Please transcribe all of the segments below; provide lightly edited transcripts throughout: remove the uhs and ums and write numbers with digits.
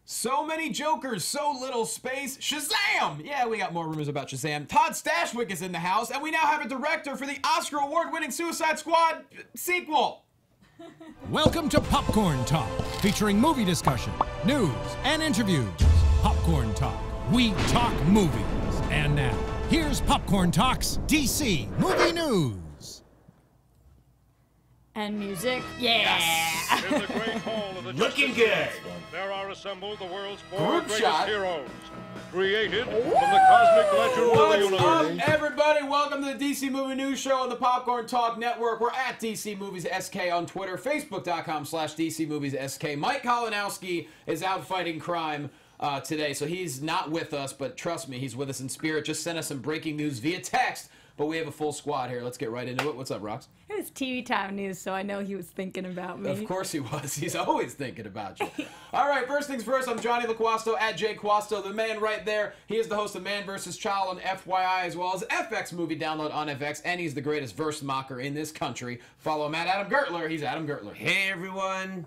So many Jokers, so little space. Shazam! Yeah, we got more rumors about Shazam. Todd Stashwick is in the house, and we now have a director for the Oscar award-winning Suicide Squad sequel. Welcome to Popcorn Talk, featuring movie discussion, news, and interviews. Popcorn Talk. We talk movies. And now, here's Popcorn Talk's DC Movie News. And music. Yeah. In the great hall of the Looking Justice good. League, there are assembled the world's four Group greatest shot. heroes, created from the cosmic legend of the What's universe. up, everybody? Welcome to the DC Movie News Show on the Popcorn Talk Network. We're at DC Movies SK on Twitter, Facebook.com/DC Movies SK. Mike Kalinowski is out fighting crime today, so he's not with us, but trust me, he's with us in spirit. Just sent us some breaking news via text, but we have a full squad here. Let's get right into it. What's up, Rox? It was TV Time News, so I know he was thinking about me. Of course he was. He's always thinking about you. All right, first things first, I'm Jonny Loquasto, at JQuasto, the man right there. He is the host of Man vs. Child on FYI, as well as FX Movie Download on FX, and he's the greatest verse mocker in this country. Follow him at Adam Gertler. He's Adam Gertler. Hey everyone,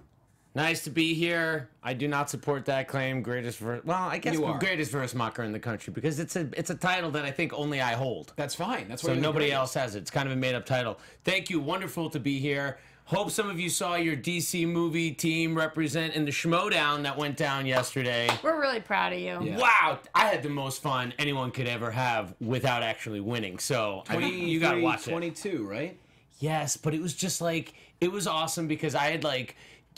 nice to be here. I do not support that claim. Greatest verse, well, I guess You are. greatest verse mocker in the country because it's a title that I think only I hold. That's fine. That's So what nobody else has it. It's kind of a made up title. Thank you. Wonderful to be here. Hope some of you saw your DC movie team represent in the Schmodown that went down yesterday. We're really proud of you. Yeah. Wow, I had the most fun anyone could ever have without actually winning. So I mean, you gotta watch it. 22, right? Yes, but it was just like, it was awesome because I had like,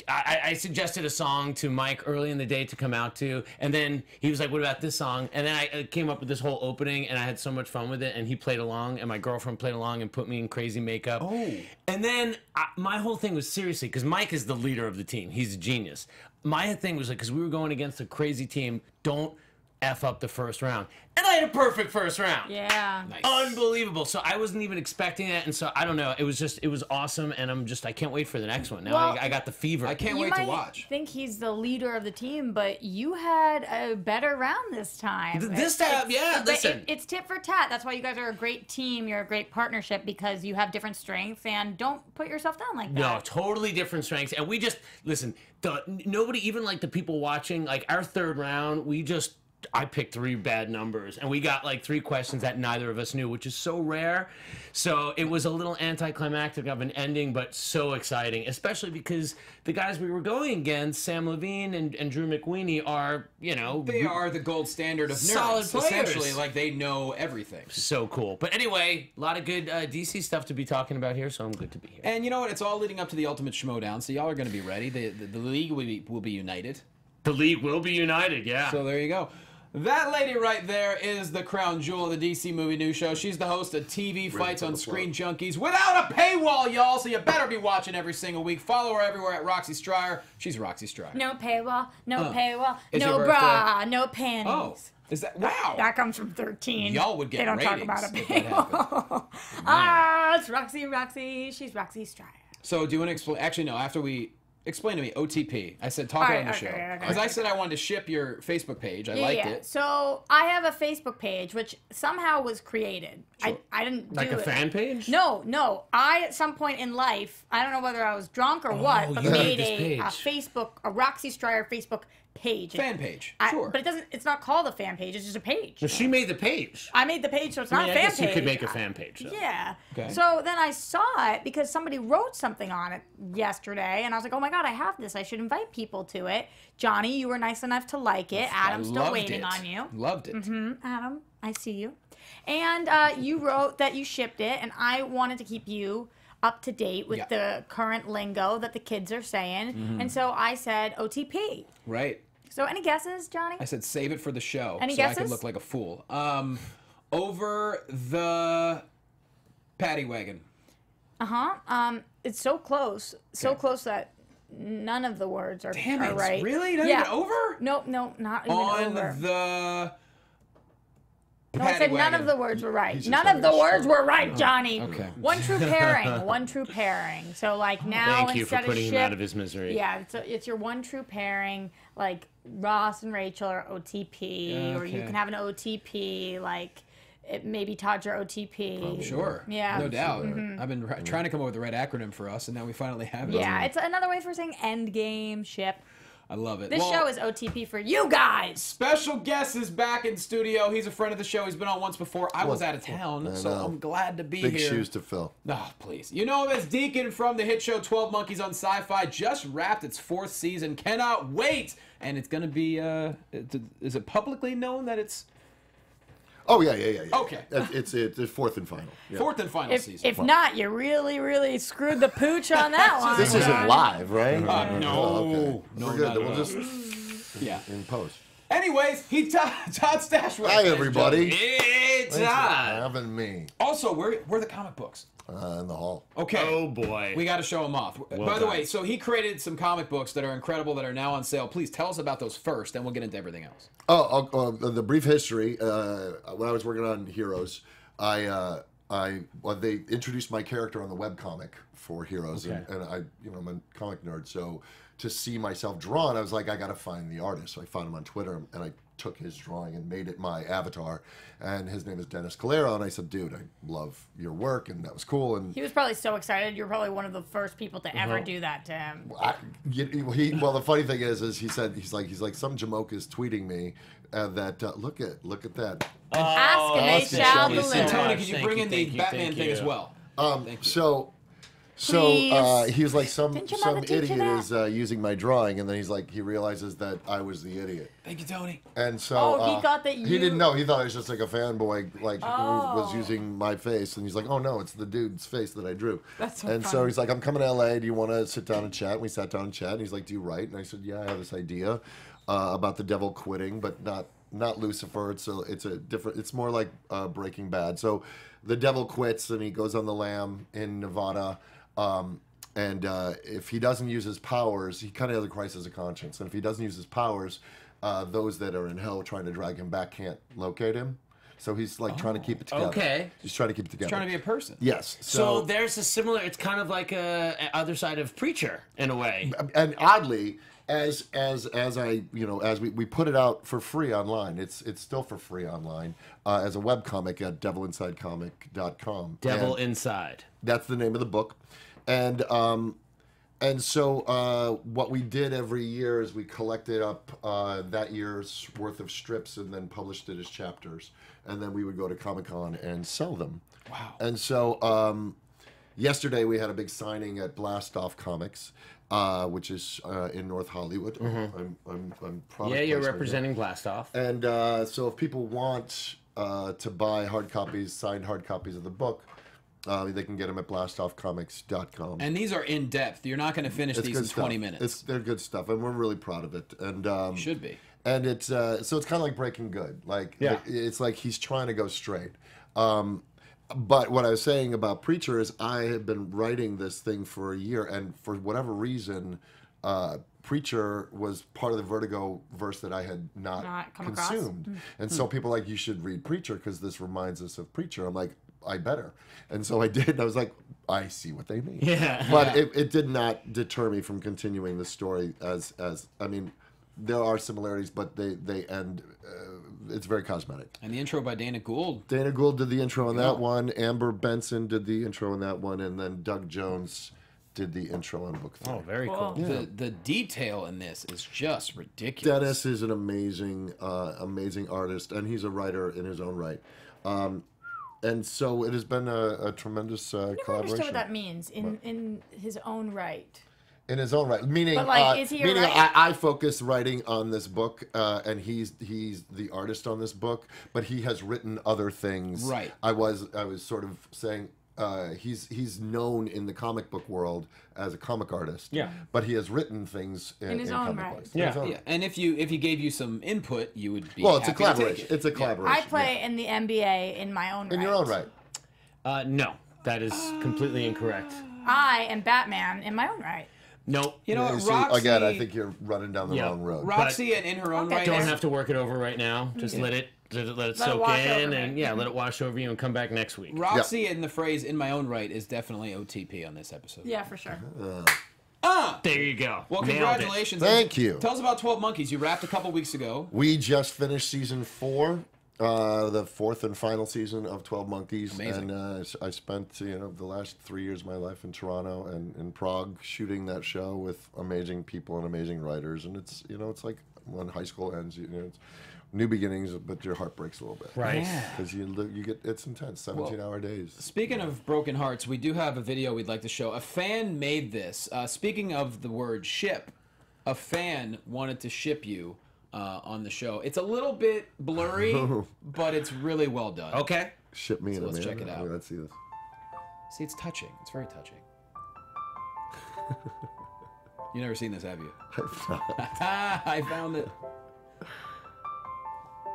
I suggested a song to Mike early in the day to come out to, and then he was like, what about this song? And then I came up with this whole opening, and I had so much fun with it, and he played along, and my girlfriend played along and put me in crazy makeup. Oh. And then my whole thing was seriously, because Mike is the leader of the team. He's a genius. My thing was like, because we were going against a crazy team, don't F up the first round. And I had a perfect first round. Yeah. Nice. Unbelievable. So I wasn't even expecting it, and so I don't know. It was awesome, and I can't wait for the next one. Now Well, I got the fever. I can't You wait to might watch. think he's the leader of the team, but you had a better round this time. This time, yeah, listen. It's tit for tat. That's why you guys are a great team. You're a great partnership because you have different strengths, and don't put yourself down like that. No, totally different strengths, and we just listen. Nobody, even like the people watching, like our third round, I picked 3 bad numbers, and we got like 3 questions that neither of us knew, which is so rare. So it was a little anticlimactic of an ending, but so exciting, especially because the guys we were going against, Sam Levine and Drew McWeeny, are, They are the gold standard of nerds. Solid players. Essentially, like they know everything. so cool. But anyway, a lot of good DC stuff to be talking about here, so I'm good to be here. And you know what? It's all leading up to the Ultimate Schmodown, so y'all are going to be ready. The league will be united. The league will be united, yeah. So there you go. That lady right there is the crown jewel of the DC Movie News Show. She's the host of TV Fights on Screen Junkies without a paywall, y'all, so you better be watching every single week. Follow her everywhere at Roxy Striar. She's Roxy Striar. No paywall, no paywall, It's no your bra, no panties. Oh, is that? Wow. That comes from 13. Y'all would get They don't talk ratings about a if that happened. paywall. It's Roxy. She's Roxy Striar. So do you want to explain? Actually, no, after we... Explain to me, OTP. I said talk Alright, on the show. okay. Because I said I wanted to ship your Facebook page. I liked it. So I have a Facebook page, which somehow was created. Sure. I didn't Like do a it. fan page? No. I, at some point in life, I don't know whether I was drunk or what, but you made made a this page. a Roxy Striar Facebook page. Fan page. Sure. But it's not called a fan page, it's just a page. No, she made the page. I made the page, so it's not I a fan guess page. you could make a fan page. Though. Yeah. Okay. So then I saw it because somebody wrote something on it yesterday, and I was like, oh my God, I have this. I should invite people to it. Johnny, you were nice enough to like it. Adam's still Loved waiting it. on you. Loved it. Adam, I see you. And you wrote that you shipped it, and I wanted to keep you up to date with Yeah. the current lingo that the kids are saying. And so I said OTP. Right. So any guesses, Johnny? I said save it for the show Any so I could guesses? look like a fool. Over the paddy wagon. It's so close. So Okay. close that none of the words are, Damn are it. right. Really? Not Yeah. even over? No, not even On over. the No, I paddy said none wagon. of the words were right. just None said of it the was words were right, Johnny. okay. One true pairing. One true pairing. So like now Thank you for instead putting of him ship, out of his misery. yeah, it's your one true pairing. Like Ross and Rachel are OTP, or you Okay. can have an OTP. Like maybe Todd's your OTP. Sure. Yeah. No doubt. I've been trying to come up with the right acronym for us, and now we finally have it. Yeah, it's another way for saying end game ship. I love it. This show is OTP for you guys. Special guest is back in studio. He's a friend of the show. He's been on once before. I was out of town, so I'm glad to be here. Big shoes to fill. Oh, please. You know him as Deacon from the hit show 12 Monkeys on Sci-Fi. Just wrapped its 4th season. Cannot wait. And it's going to be, is it publicly known that it's... Oh, yeah. Okay. It's 4th and final. Yeah. 4th and final season. If not, you really, really screwed the pooch on that one. This isn't live, right? No. Okay. No, We're good. not at We'll all. just Yeah. in post. Anyways, Todd Stashwick. Hi, everybody. Hey, Thanks for Todd. having me Also, where are the comic books? in the hall. Okay. Oh, boy. We got to show them off. By the way, so he created some comic books that are incredible that are now on sale. Please tell us about those first, and we'll get into everything else. The brief history. When I was working on Heroes, they introduced my character on the webcomic for Heroes, and I'm a comic nerd, so to see myself drawn, I was like, I got to find the artist. So I found him on Twitter, and I took his drawing and made it my avatar. And his name is Dennis Calero, and I said, dude, I love your work, and that was cool. And He was probably so excited. You're probably one of the first people to ever do that to him. well, the funny thing is he's like some jamoke is tweeting me that look at that. Ask and they shall And deliver. Tony, can you bring in the Batman thing as well? So Please. he was like, Didn't your some mother teach you idiot that? is using my drawing, and then he's like, he realizes that I was the idiot, Thank you, Tony. and so Oh, he thought that he you- didn't know. He thought I was just like a fanboy, like who was using my face, and he's like, oh no, it's the dude's face that I drew. That's so And so funny. he's like, I'm coming to LA. Do you want to sit down and chat? And we sat down and chat. And he's like, do you write? And I said, yeah, I have this idea about the devil quitting, but not Lucifer. It's a different. It's more like Breaking Bad. So the devil quits and he goes on the lam in Nevada. And if he doesn't use his powers, he kind of has a crisis of conscience. And if he doesn't use his powers, those that are in hell trying to drag him back can't locate him. So he's like trying to keep it together. Okay. He's trying to keep it together. Trying to be a person. Yes. So there's a similar, it's kind of like a other side of Preacher, in a way. And oddly, as we put it out for free online, it's still for free online as a webcomic at devilinsidecomic.com. Devil And Inside. that's the name of the book. And so what we did every year is we collected up that year's worth of strips and then published it as chapters. And then we would go to Comic-Con and sell them. Wow. And so yesterday we had a big signing at Blast Off Comics, which is in North Hollywood. I'm product Yeah, you're placement representing Blastoff. here. And so if people want to buy signed hard copies of the book, they can get them at blastoffcomics.com. And these are in depth. You're not going to finish It's these good in stuff. 20 minutes. They're good stuff, and we're really proud of it. And You should be. and it's so it's kind of like Breaking Good. Like it's like he's trying to go straight. But what I was saying about Preacher is I had been writing this thing for a year, and for whatever reason, Preacher was part of the Vertigo verse that I had not come across? consumed. And so people are like, you should read Preacher because this reminds us of Preacher. I'm like, I better. And so I did. And I was like, I see what they mean. Yeah. But it did not deter me from continuing the story as I mean, there are similarities, but they end. It's very cosmetic. And the intro by Dana Gould. Dana Gould did the intro on that one. Amber Benson did the intro on that one, and then Doug Jones did the intro on book 3. Oh, very cool. The detail in this is just ridiculous. Dennis is an amazing artist, and he's a writer in his own right. And so it has been a tremendous Never collaboration. understood what that means in his own right. In his own right, meaning, But, like, is he a meaning writer? I focus writing on this book, and he's the artist on this book, but he has written other things. Right. I was sort of saying he's known in the comic book world as a comic artist. Yeah. But he has written things in his own comic right. books. Yeah. In his own Yeah, right. and if he gave you some input, you would be Well, it's a happy to take collaboration. it. It's a collaboration. I play in the NBA in my own right. in your own right. No, that is completely incorrect. I am Batman in my own right. Nope. You know You what, see, Roxy? again, I think you're running down the Yeah. wrong road. Roxy and in her own Okay, right. Don't Yes. have to work it over right now. Just let it soak wash in, over and me. let it wash over you, and come back next week. Roxy and the phrase "in my own right" is definitely OTP on this episode. Yeah, for sure. There you go. Well, Nailed it. congratulations. Thank you. Tell us about 12 Monkeys. You wrapped a couple weeks ago. We just finished season 4. The fourth and final season of 12 Monkeys. Amazing. And I spent, the last 3 years of my life in Toronto and in Prague shooting that show with amazing people and amazing writers. And it's, it's like when high school ends, it's new beginnings, but your heart breaks a little bit. Right. Because you get, it's intense, 17-hour days. Speaking of broken hearts, we do have a video we'd like to show. A fan made this. Speaking of the word ship, a fan wanted to ship you on the show. It's a little bit blurry, but it's really well done. Okay. Ship me in a let's man. check it out. Let's see this. See, it's touching. It's very touching. You never seen this, have you? I found it.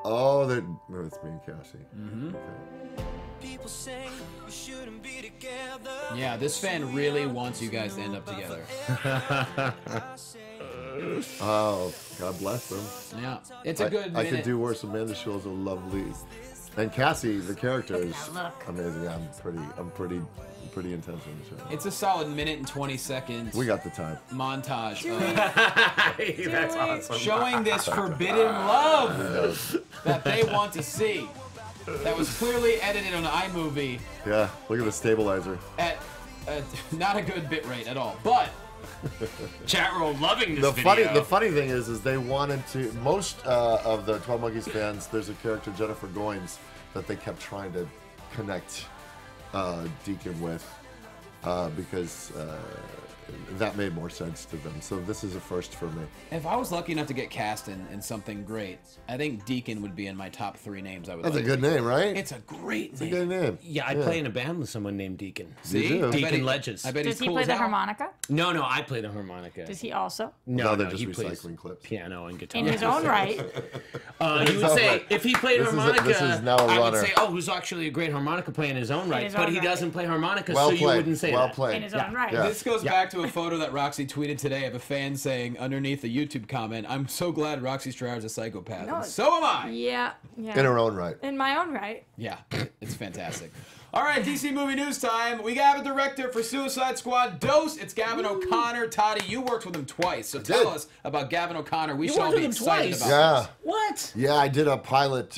Oh, no, it's me and Cassie. Mm-hmm. Okay. People say we shouldn't be together. Yeah, this fan really wants you guys to end up together. Oh, God bless them. Yeah, it's a good I minute. could do worse. Amanda Schul's a lovely, and Cassie, the character, is look. amazing. Yeah, I'm pretty intense in the show. It's a solid minute and 20 seconds. We got the time. Montage That's awesome. showing this forbidden love that they want to see. That was clearly edited on iMovie Yeah, look at the stabilizer. at not a good bit rate at all. But Chat room loving this The video. funny thing is they wanted to. Most of the 12 Monkeys fans, there's a character, Jennifer Goines, that they kept trying to connect Deacon with because that made more sense to them. So this is a first for me. if I was lucky enough to get cast in something great, I think Deacon would be in my top 3 names. I would. That's a like. good name, right? It's a great It's a name. good name. Yeah, I play in a band with someone named Deacon. See? do? I bet Deacon he- Legends. I bet Does he's he cool play as the hell. harmonica? No, I play the harmonica. Does he also? No, they're just he plays recycling clips. piano and guitar. In his own right. You would say if he played This is a- harmonica, this is now a I would runner. say, oh, who's actually a great harmonica player in his own right, his but own he right. doesn't play harmonica, Well so you played. wouldn't say well that. played. In his own right. Yeah. This goes back to a photo that Roxy tweeted today of a fan saying underneath the YouTube comment, "I'm so glad Roxy Striar is a psychopath." No, And so am I. Yeah. In her own right. In my own right. Yeah, it's fantastic. All right, DC movie news time. We got a director for Suicide Squad, Dose. It's Gavin O'Connor. Toddy, you worked with him twice, so tell did. us about Gavin O'Connor. We You should all worked be with him excited twice? about Yeah. What? Yeah, I did a pilot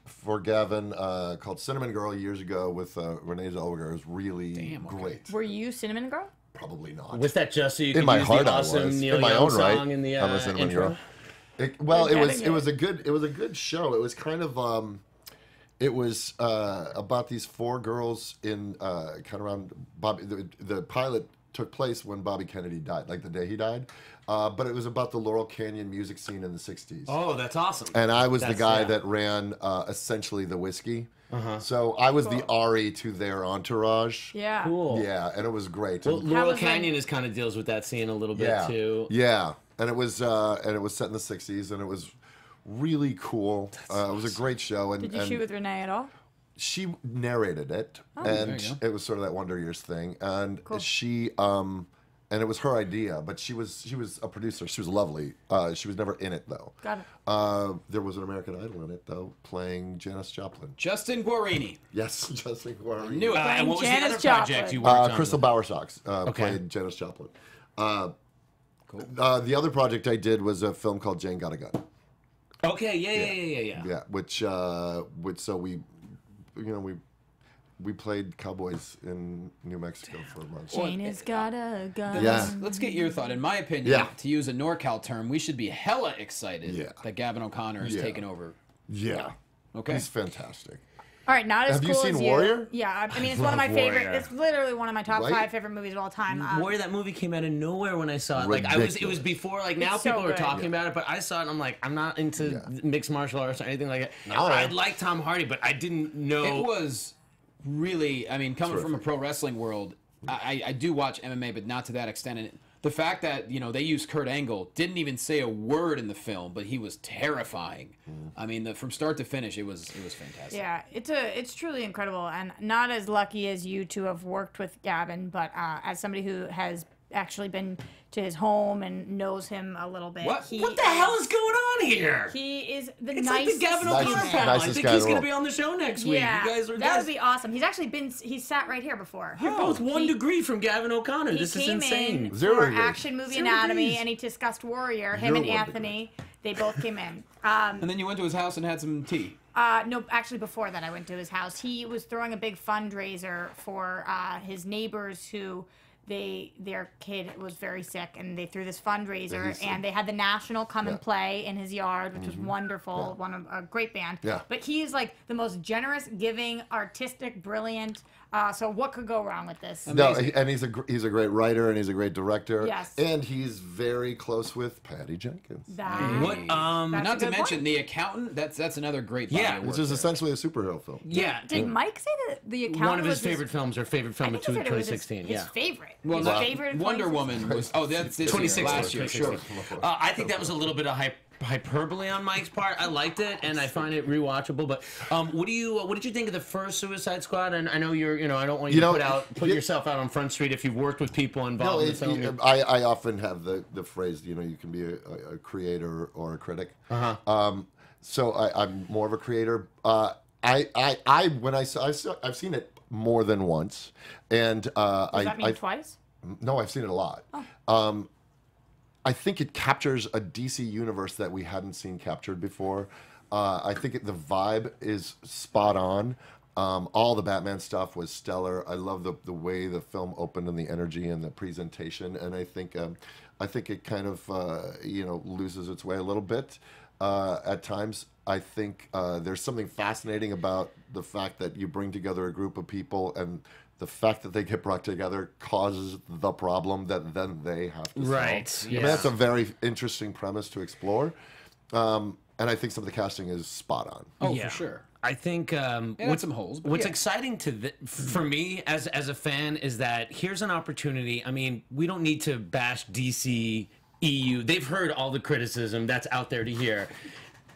for Gavin called Cinnamon Girl years ago with Renee Zellweger. It was really Damn, okay. great. Were you Cinnamon Girl? Probably not. Was that just so you could in my use heart, the I awesome was. Neil In my Young own song right, in the I'm a Cinnamon intro? Girl. It We're was getting a good show. It was kind of it was about these 4 girls in kind of around Bobby. The pilot took place when Bobby Kennedy died, like the day he died. But it was about the Laurel Canyon music scene in the 60s. Oh, that's awesome. And I was the That's- guy yeah. that ran essentially the whiskey. So I was the Ari to their entourage. Yeah. Cool. Yeah, and it was great. Well, And- Laurel was, like- Canyon is kind of deals with that scene a little bit yeah, too. yeah, and it was set in the 60s, and it was really cool. It was a great show, and Did you and shoot with Renee at all? she narrated it, there and you go. it was sort of that Wonder Years thing, and Cool. she and it was her idea, but she was a producer. She was lovely. She was never in it though. Got it. There was an American Idol in it though, playing Janis Joplin. Justin Guarini. Yes, Justin Guarini. Knew it. And what was Janis the other Joplin. project you worked on? Crystal Bowersox played Janis Joplin. The other project I did was a film called Jane Got a Gun. Okay, yeah. Yeah, which so we played cowboys in New Mexico for a month. Jane has got a gun. Yeah. Let's get your thought. In my opinion, Yeah. to use a NorCal term, we should be hella excited Yeah. that Gavin O'Connor has Yeah. taken over. Yeah. Okay. He's fantastic. All right, not as Have you cool seen as Warrior? Yeah, I mean it's one of my favorite. Warrior. It's literally one of my top Right? 5 favorite movies of all time. Warrior, that movie came out of nowhere when I saw it. Like it was Ridiculous. before. Like now It's so people are good. talking about it, but I saw it and I'm like, I'm not into Yeah. mixed martial arts or anything like that. No. I like Tom Hardy, but I didn't know. It was really, I mean, coming from a Terrific. pro wrestling world, I do watch MMA, but not to that extent. And the fact that, they used Kurt Angle, didn't even say a word in the film, but he was terrifying. I mean, from start to finish, it was fantastic. Yeah, it's truly incredible, and not as lucky as you to have worked with Gavin, but as somebody who has actually been to his home and knows him a little bit. What? What the hell is going on here? He is the It's like the nicest Gavin Nicest- O'Connor human. panel. I nicest think guy he's in the going to world. be on the show next week. Yeah, You guys are that would be awesome. He's actually he's sat right here before. You're both 1 degree from Gavin O'Connor. He This is came insane. in Zero for degrees. Action Movie 0 Anatomy, degrees. and he discussed Warrior. Him You're and 1 Anthony. They both came in. And then you went to his house and had some tea. No, actually before that I went to his house. He was throwing a big fundraiser for his neighbors who their kid was very sick, and they threw this fundraiser, and they had the National come and play in his yard, which was wonderful. A great band. Yeah. But he's like the most generous, giving, artistic, brilliant. So what could go wrong with this? No, and he's a great writer, and he's a great director. Yes. And he's very close with Patty Jenkins. What? Not to mention The Accountant. That's another great body of work Which is there. essentially a superhero film. Yeah. Did Mike say that The Accountant One of his was favorite films, or favorite film I of think he said it was 2016. his favorite. Well, His favorite of Wonder 2016. Woman was. Oh, that's this 2016. last year. Sure. I think that was a little bit of hyperbole on Mike's part. I liked it, and I find it rewatchable. But what did you think of the first Suicide Squad? And I know I don't want you to put yourself out on Front Street if you've worked with people involved in the film. I often have the phrase, you can be a creator or a critic. So I'm more of a creator. I've seen it more than once, and Does that mean twice? No, I've seen it a lot. I think it captures a DC universe that we hadn't seen captured before. I think the vibe is spot on. All the Batman stuff was stellar. I love the way the film opened and the energy and the presentation. And I think it kind of loses its way a little bit at times. I think there's something fascinating about the fact that you bring together a group of people, and the fact that they get brought together causes the problem that then they have to solve. Right. I mean, that's a very interesting premise to explore. And I think some of the casting is spot on. Oh, for sure. I think with some holes. But what's exciting for me as a fan is that here's an opportunity. I mean, we don't need to bash DC, EU. They've heard all the criticism that's out there to hear.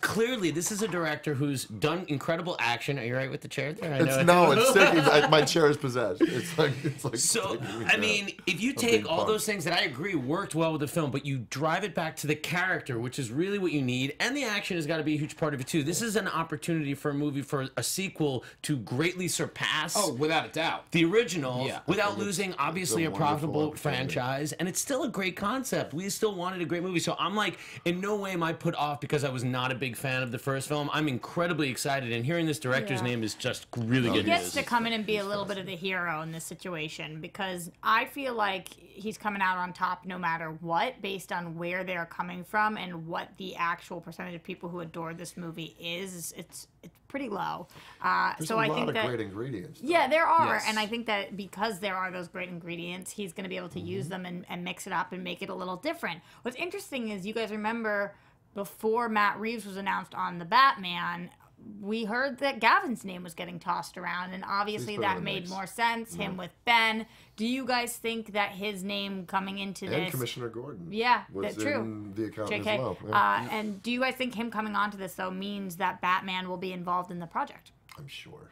Clearly, this is a director who's done incredible action. Are you right with the chair there? It's sick. My chair is possessed. It's like. So, I mean, if you take all those things that I agree worked well with the film, but you drive it back to the character, which is really what you need, and the action has got to be a huge part of it too. This is an opportunity for a sequel to greatly surpass. Oh, without a doubt. The original, without losing obviously a profitable franchise, and it's still a great concept. We still wanted a great movie, so I'm like, in no way am I put off because I was not a big fan of the first film. I'm incredibly excited, and hearing this director's name is just really good He gets news. to come in and be a little bit of the hero in this situation, because I feel like he's coming out on top no matter what, based on where they're coming from and what the actual percentage of people who adore this movie is. It's pretty low. There's so a I lot think of that great ingredients. yeah, there are, Yes. and I think that because there are those great ingredients, he's going to be able to use them and mix it up and make it a little different. What's interesting is, you guys remember before Matt Reeves was announced on the Batman, we heard that Gavin's name was getting tossed around, and obviously He's that better made than more sense. Him with Ben. Do you guys think that his name coming into And this? Commissioner Gordon. Yeah, was that's true. in The Accountant JK. as well. Yeah. And do you guys think him coming onto this though means that Batman will be involved in the project? I'm sure.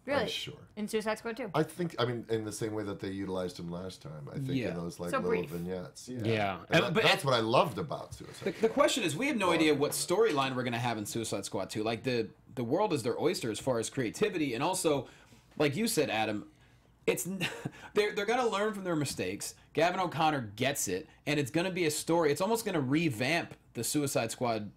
Really? I'm sure. In Suicide Squad too? I think, in the same way that they utilized him last time. I think in those So little brief. vignettes. Yeah. And But- that's what I loved about Suicide. The question is, we have no idea what storyline we're going to have in Suicide Squad 2. Like, the world is their oyster as far as creativity, and also, like you said, Adam, they're going to learn from their mistakes. Gavin O'Connor gets it, and it's going to be a story. It's almost going to revamp the Suicide Squad,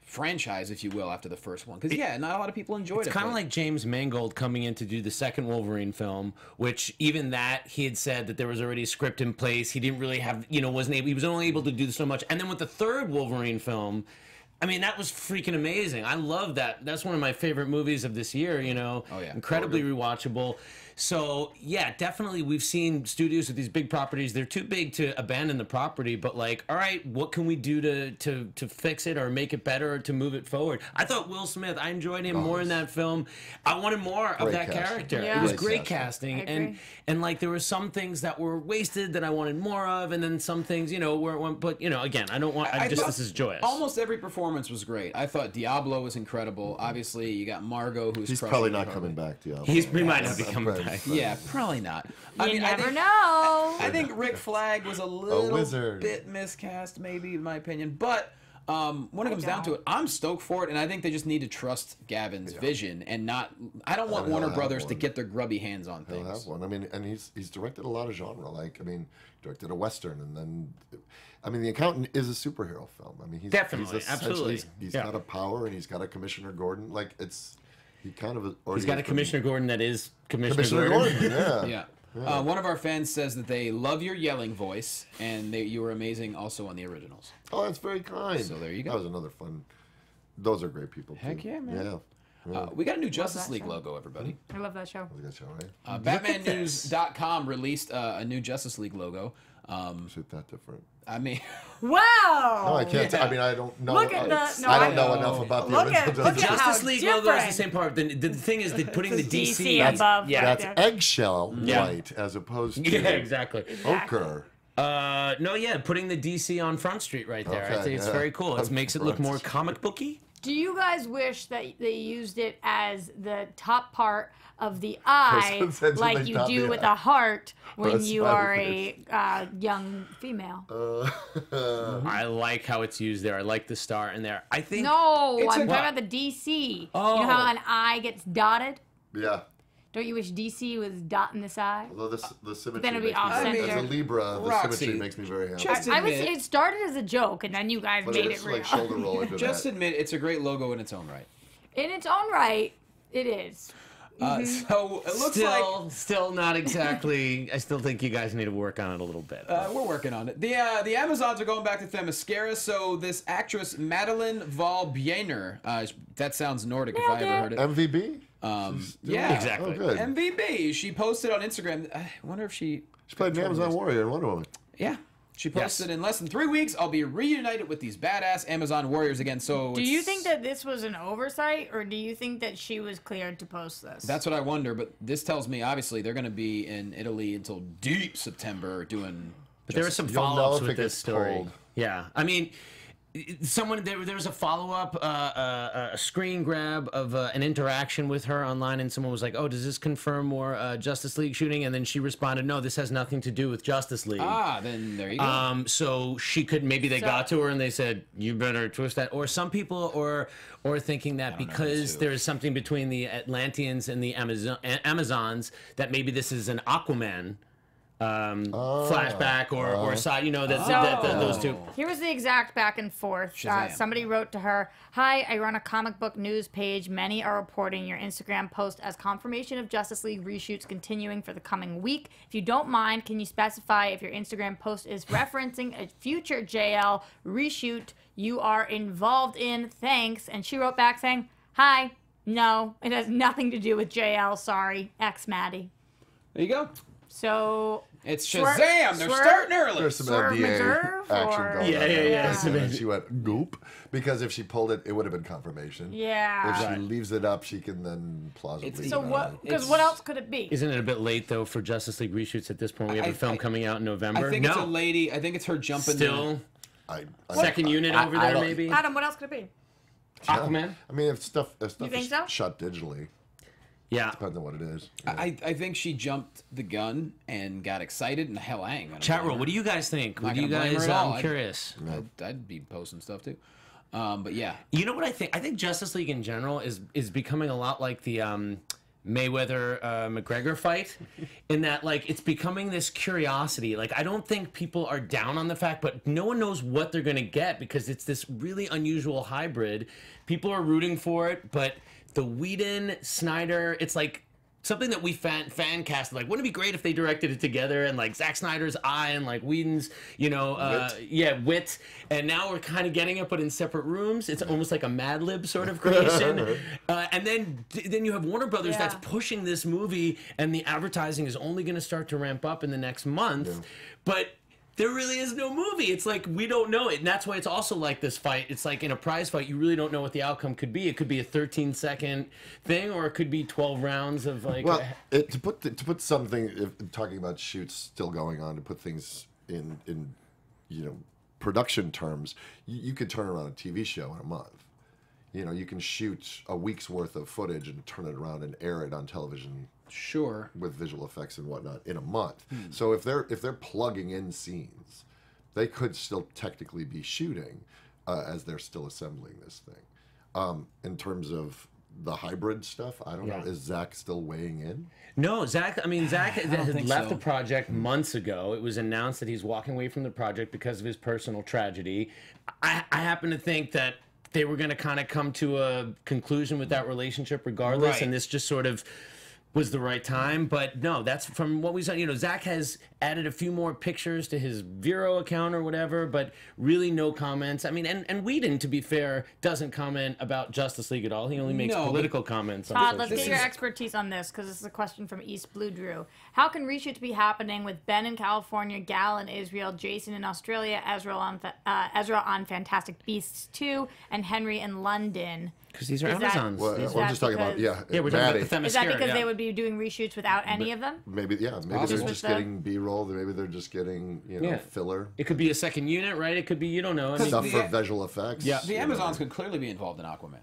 franchise, if you will, after the first one. Because, not a lot of people enjoyed it. It's kind of like James Mangold coming in to do the second Wolverine film, which even that, he had said that there was already a script in place. He didn't really have, he was only able to do so much. And then with the third Wolverine film, I mean, that was freaking amazing. I love that. That's one of my favorite movies of this year, Oh, yeah. Incredibly rewatchable. So, yeah, definitely we've seen studios with these big properties. They're too big to abandon the property, but like, all right, what can we do to fix it or make it better or to move it forward? I thought Will Smith, I enjoyed him more in that film. I wanted more of that character. Yeah. It was Great great casting. I agree. And like, there were some things that were wasted that I wanted more of, and then some things, but again, I don't want, this is joyous. Almost every performance was great. I thought Diablo was incredible. Obviously, you got Margot, who's He's crushing probably it not hard. coming back, Diablo. He might not be coming back. Yeah, probably not. You never know. I think Rick Flag was a little wizard. bit miscast, maybe, in my opinion. But When it comes down to it, I'm stoked for it, and I think they just need to trust Gavin's vision and not. I don't want Warner Brothers to get their grubby hands on things. He'll have one. I mean, and he's directed a lot of genre. Like, I mean, directed a Western, and then, I mean, The Accountant is a superhero film. I mean, he's Definitely, essentially- absolutely. He's Yeah. got a power, and he's got a Commissioner Gordon. Like, it's he kind of. He's got a Commissioner Gordon that is Commissioner Gordon. Gordon. Yeah. Yeah. One of our fans says that they love your yelling voice, and you were amazing also on the originals. Oh, that's very kind. So there you go. That was another fun. Those are great people. Heck too. yeah, man. Yeah. We got a new Justice that League show. logo, everybody. I love that show. That was a good show, right? BatmanNews.com released a new Justice League logo. Is it that different? I mean, Wow! No, I can't. Yeah. I mean, I don't know. Look at the- no, I don't I know know. enough about the Look original at- look Justice at League. how Justice League logo is the different. same part. The thing is that putting the DC. above. Yeah. right That's there. eggshell Yeah. white as opposed to Yeah, exactly. ochre. No, yeah, putting the DC on Front Street right there. I Okay, think it's yeah. very cool. It On makes it look Front more Street. comic booky. Do you guys wish that they used it as the top part of the eye, Person said like something you about do the with eye. a heart Or a when you smiley are face. a young female? I like how it's used there. I like the star in there. I think. No, It's I'm a- talking about the DC. You Oh. know how an eye gets dotted? Yeah. Don't you wish DC was dotting this eye? Although the symmetry Then it'd be makes me off very, center. as a Libra, the Roxy, symmetry makes me very happy. just I would admit- say it started as a joke, and then you guys But made it's it real. like shoulder roll into just that. admit it's a great logo in its own right. In its own right, it is. So it looks like Still not exactly. I still think you guys need to work on it a little bit. we're working on it. The Amazons are going back to Themyscira, so this actress Madeline Valbjener, that sounds Nordic if I ever heard it. MVB? Yeah, Exactly. Oh, good. MVB. She posted on Instagram. I wonder if she She played an Amazon Warrior in Wonder Woman. Yeah. She posted in less than 3 weeks, I'll be reunited with these badass Amazon warriors again. So Do you think that this was an oversight, or do you think that she was cleared to post this? That's what I wonder, but this tells me obviously they're going to be in Italy until deep September doing. But there were some You'll know follow-ups if with it this gets story. cold. Yeah, I mean, someone there was a follow-up, a screen grab of an interaction with her online, and someone was like, "Oh, does this confirm more Justice League shooting?" And then she responded, "No, this has nothing to do with Justice League." Then there you go. So she could maybe they got to her and they said, "You better twist that." Or some people or thinking that because there is something between the Atlanteans and the Amazons that maybe this is an Aquaman flashback or side, that those two. Here was the exact back and forth. Shazam. Somebody wrote to her, "Hi, I run a comic book news page. Many are reporting your Instagram post as confirmation of Justice League reshoots continuing for the coming week. If you don't mind, can you specify if your Instagram post is referencing a future JL reshoot you are involved in? Thanks." And she wrote back saying, "Hi, no, it has nothing to do with JL. Sorry, X Maddie." There you go. So It's Swerve- Shazam. They're Swerve- starting early. There's some Swerve FDA McGurv, action or- going Yeah, on. yeah, there. yeah. And then she went goop because if she pulled it, it would have been confirmation. yeah. If she leaves it up, she can then plausibly. So deny what? it. Because what else could it be? Isn't it a bit late though for Justice League reshoots at this point? We have a film coming out in November. I think no, it's a lady. I think it's her jumping. still I second unit over I there don't- maybe. Adam, what else could it be? Aquaman. I mean, if stuff You is think so? shot digitally, Yeah. depends on what it is. I think she jumped the gun and got excited, and hell, I ain't gonna Chat blame roll. her. What do you guys think? Not What do you gonna blame her guys? at all. I'm curious. I'd be posting stuff too. But yeah, You know what I think? I think Justice League in general is becoming a lot like the Mayweather McGregor fight, in that like it's becoming this curiosity. Like I don't think people are down on the fact, but no one knows what they're gonna get because it's this really unusual hybrid. People are rooting for it, but the Whedon Sneider, it's like something that we fan cast. Like, wouldn't it be great if they directed it together and like Zack Snyder's eye and like Whedon's, wit. And now we're kind of getting it, but in separate rooms. It's almost like a Mad Lib sort of creation. And then you have Warner Brothers that's pushing this movie, and the advertising is only going to start to ramp up in the next month. But there really is no movie. It's like we don't know it, and that's why it's also like this fight. It's like in a prize fight, you really don't know what the outcome could be. It could be a 13-second thing, or it could be 12 rounds of like. Well, to put something, talking about shoots still going on, to put things in production terms, you could turn around a TV show in a month. You can shoot a week's worth of footage and turn it around and air it on television. sure. With visual effects and whatnot in a month. So if they're plugging in scenes, they could still technically be shooting. as they're still assembling this thing. In terms of the hybrid stuff, I don't know. Is Zach still weighing in? No, Zach had left so. the project months ago. It was announced that he's walking away from the project because of his personal tragedy. I happen to think that they were going to kind of come to a conclusion with that relationship regardless, and this just sort of was the right time. But no, that's from what we saw. You know, Zach has added a few more pictures to his Vero account or whatever, but really no comments. I mean, and Whedon, to be fair, doesn't comment about Justice League at all. He only makes political comments on Todd, social let's get your expertise on this, because this is a question from East Blue Drew. How can reshoots be happening with Ben in California, Gal in Israel, Jason in Australia, Ezra on Fantastic Beasts 2, and Henry in London? Because these are Is that- Amazons. Well, Is we're that just talking about because- Yeah, we're talking about the Is that Themyscira, because they would be doing reshoots without any of them? Maybe they're Just just the- getting B-roll. Maybe they're just getting filler It could be a second unit, right? It could be, you don't know. I mean, stuff for the- visual effects. Yeah. The Amazons could clearly be involved in Aquaman.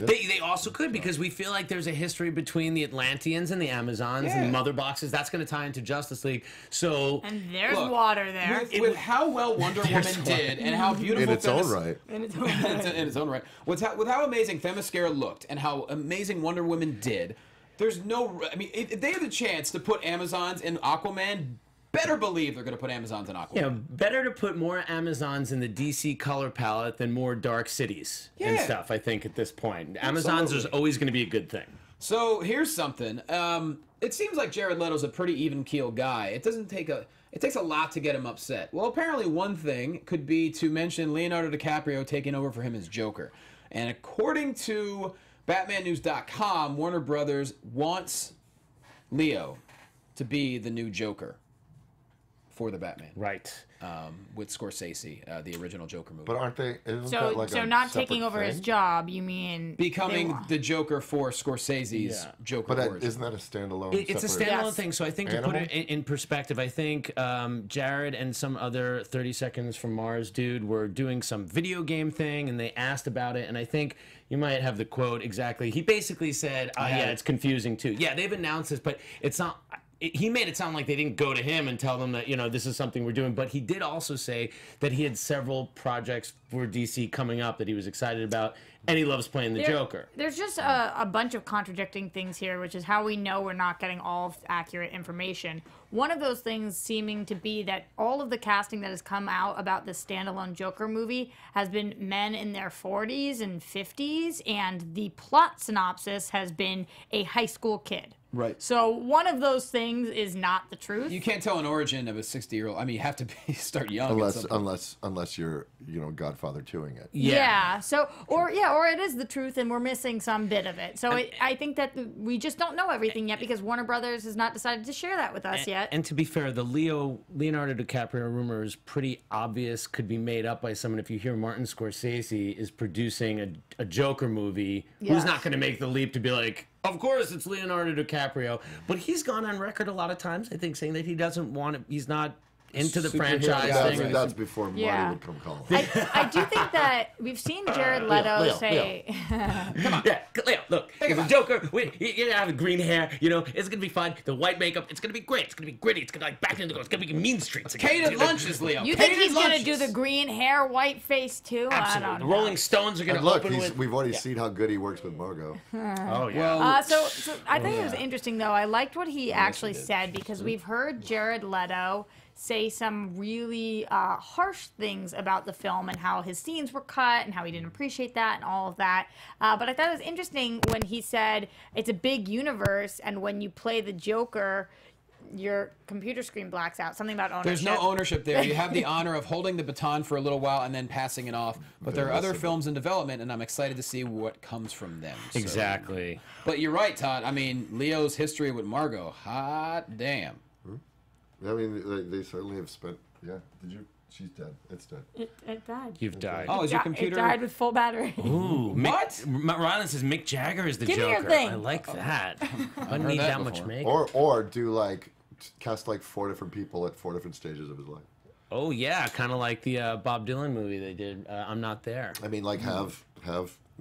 They also could, because we feel like there's a history between the Atlanteans and the Amazons and the Mother Boxes. That's going to tie into Justice League. So And there's Look, water there. With how well Wonder Woman did and how beautiful in its own right. In its own in its own right. With how amazing Themyscira looked and how amazing Wonder Woman did, there's no. I mean, if they have the chance to put Amazons in Aquaman, better believe they're going to put Amazons in Aquaman. you know, better to put more Amazons in the DC color palette than more dark cities and Yeah. stuff, I think, at this point. Amazons is always going to be a good thing. So here's something. It seems like Jared Leto's a pretty even-keeled guy. It takes a lot to get him upset. Well, apparently one thing could be to mention Leonardo DiCaprio taking over for him as Joker. And according to BatmanNews.com, Warner Brothers wants Leo to be the new Joker for the Batman. Right. With Scorsese, the original Joker movie. But aren't they? Isn't So, that like so a not separate taking over his thing? job, you mean Becoming the Joker for Scorsese's Yeah. Joker But origin. isn't that a standalone? It's a separate- standalone Yes. thing, so I think to put it in perspective, I think Jared and some other 30 Seconds from Mars dude were doing some video game thing, and they asked about it, and I think you might have the quote exactly. He basically said, yeah, it's confusing too. Yeah, they've announced this, but it's not... He made it sound like they didn't go to him and tell them that, you know, this is something we're doing. But he did also say that he had several projects for DC coming up that he was excited about, and he loves playing the Joker. There's just a bunch of contradicting things here, which is how we know we're not getting all accurate information. One of those things seeming to be that all of the casting that has come out about the standalone Joker movie has been men in their 40s and 50s, and the plot synopsis has been a high school kid. Right. So one of those things is not the truth. You can't tell an origin of a 60-year-old. I mean, you have to start young. at some point. Unless you're Godfather 2ing it. Yeah. So, or it is the truth, and we're missing some bit of it. So I think that we just don't know everything yet because Warner Brothers has not decided to share that with us yet. And to be fair, the Leonardo DiCaprio rumor is pretty obvious, could be made up by someone. If you hear Martin Scorsese is producing a Joker movie, who's not going to make the leap to be like, of course it's Leonardo DiCaprio. But he's gone on record a lot of times, I think, saying that he doesn't want it, he's not into the Superhero franchise guy, thing. That's before Marty would come calling. I do think that we've seen Jared Leto Leo, say... Yeah, Leo, look, if the Joker, you're gonna have green hair, you know, it's gonna be fun. The white makeup, it's gonna be great. It's gonna be gritty. It's gonna like back into it's gonna be mean streets. Again. Catered lunches, Leo. You think Catered he's going to lunches. do the green hair, white face, too? I Absolutely. don't The know. Rolling Stones are gonna And look, open with. we've already seen how good he works with Margot. Oh yeah. Well, So I think it was interesting, though. I liked what he actually said because we've heard Jared Leto say some really harsh things about the film and how his scenes were cut and how he didn't appreciate that and all of that. But I thought it was interesting when he said it's a big universe and when you play the Joker, your computer screen blacks out. Something about ownership. there's no ownership there. You have the honor of holding the baton for a little while and then passing it off. But there are other films in development, and I'm excited to see what comes from them. So. Exactly. But you're right, Todd. I mean, Leo's history with Margot, hot damn. I mean, they certainly have spent. Yeah. Did you? She's dead. It's dead. It died. You've died. Oh, is your It computer? died with full battery. Ooh, What? Rylan says Mick Jagger is the Give me your Joker. thing. I like that. I heard need that that much before. makeup. Or do like cast like 4 different people at 4 different stages of his life. Oh yeah, kind of like the Bob Dylan movie they did. I'm Not There. I mean, like have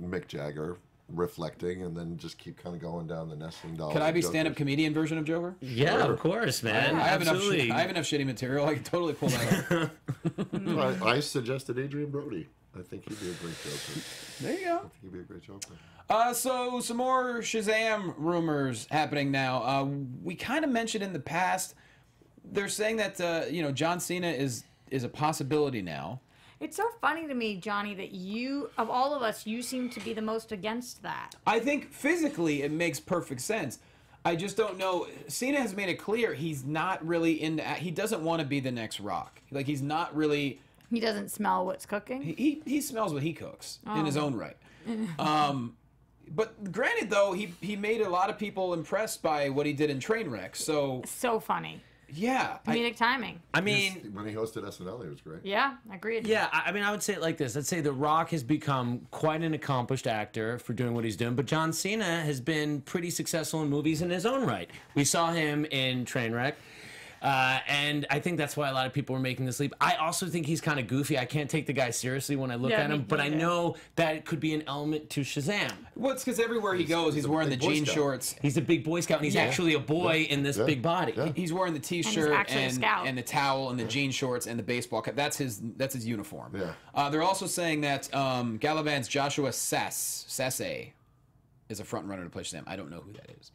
Mick Jagger reflecting and then just keep kind of going down the nesting doll. Could I be stand-up comedian version of Joker? Yeah, of course, man. I have Absolutely. enough shitty material. I can totally pull that off. I suggested Adrian Brody. I think he'd be a great Joker. There you go. I think he'd be a great Joker. So some more Shazam rumors happening now. We kind of mentioned in the past. They're saying that John Cena is a possibility now. It's so funny to me, Johnny, that you, of all of us, you seem to be the most against that. I think physically it makes perfect sense. I just don't know. Cena has made it clear he's not really into. He doesn't want to be the next Rock. Like he's not really. He doesn't smell what's cooking. He smells what he cooks in his own right. But granted, though, he made a lot of people impressed by what he did in Trainwreck. So funny. Yeah. Comedic timing. I mean, when he hosted SNL, he was great. Yeah, agreed. Yeah, I mean, I would say it like this. I'd say The Rock has become quite an accomplished actor for doing what he's doing, but John Cena has been pretty successful in movies in his own right. We saw him in Trainwreck. And I think that's why a lot of people are making this leap. I also think he's kind of goofy. I can't take the guy seriously when I look at him, but I know that it could be an element to Shazam. Well, it's because everywhere he goes, he's wearing the jean shorts. He's a big Boy Scout, and he's actually a boy in this big body. Yeah. He's wearing the T-shirt and the towel and the jean shorts and the baseball cap. That's his uniform. Yeah. They're also saying that Gallivant's Joshua Sasse is a front runner to play Shazam. I don't know who that is.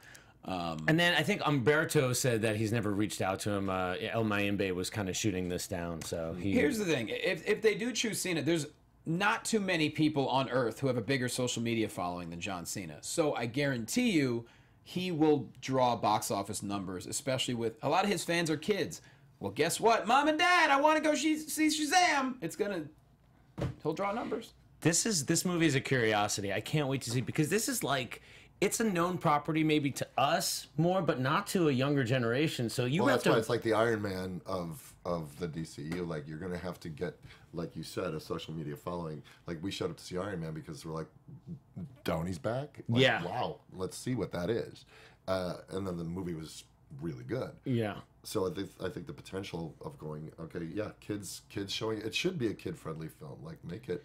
And then I think Umberto said that he's never reached out to him. El Mayimbe was kind of shooting this down. So Here's the thing. If they do choose Cena, there's not too many people on Earth who have a bigger social media following than John Cena. So I guarantee you he will draw box office numbers, especially with a lot of his fans are kids. Well, guess what? Mom and Dad, I want to go see Shazam. He'll draw numbers. This movie is a curiosity. I can't wait to see, because this is like... It's a known property maybe to us more, but not to a younger generation. So that's why it's like the Iron Man of the DCU. Like, you're gonna have to get, like you said, a social media following. Like, we showed up to see Iron Man because we're like, Downey's back. Like, yeah. Wow. Let's see what that is. And then the movie was really good. Yeah. So I think the potential of going, okay, yeah, kids showing it should be a kid-friendly film. Like, make it.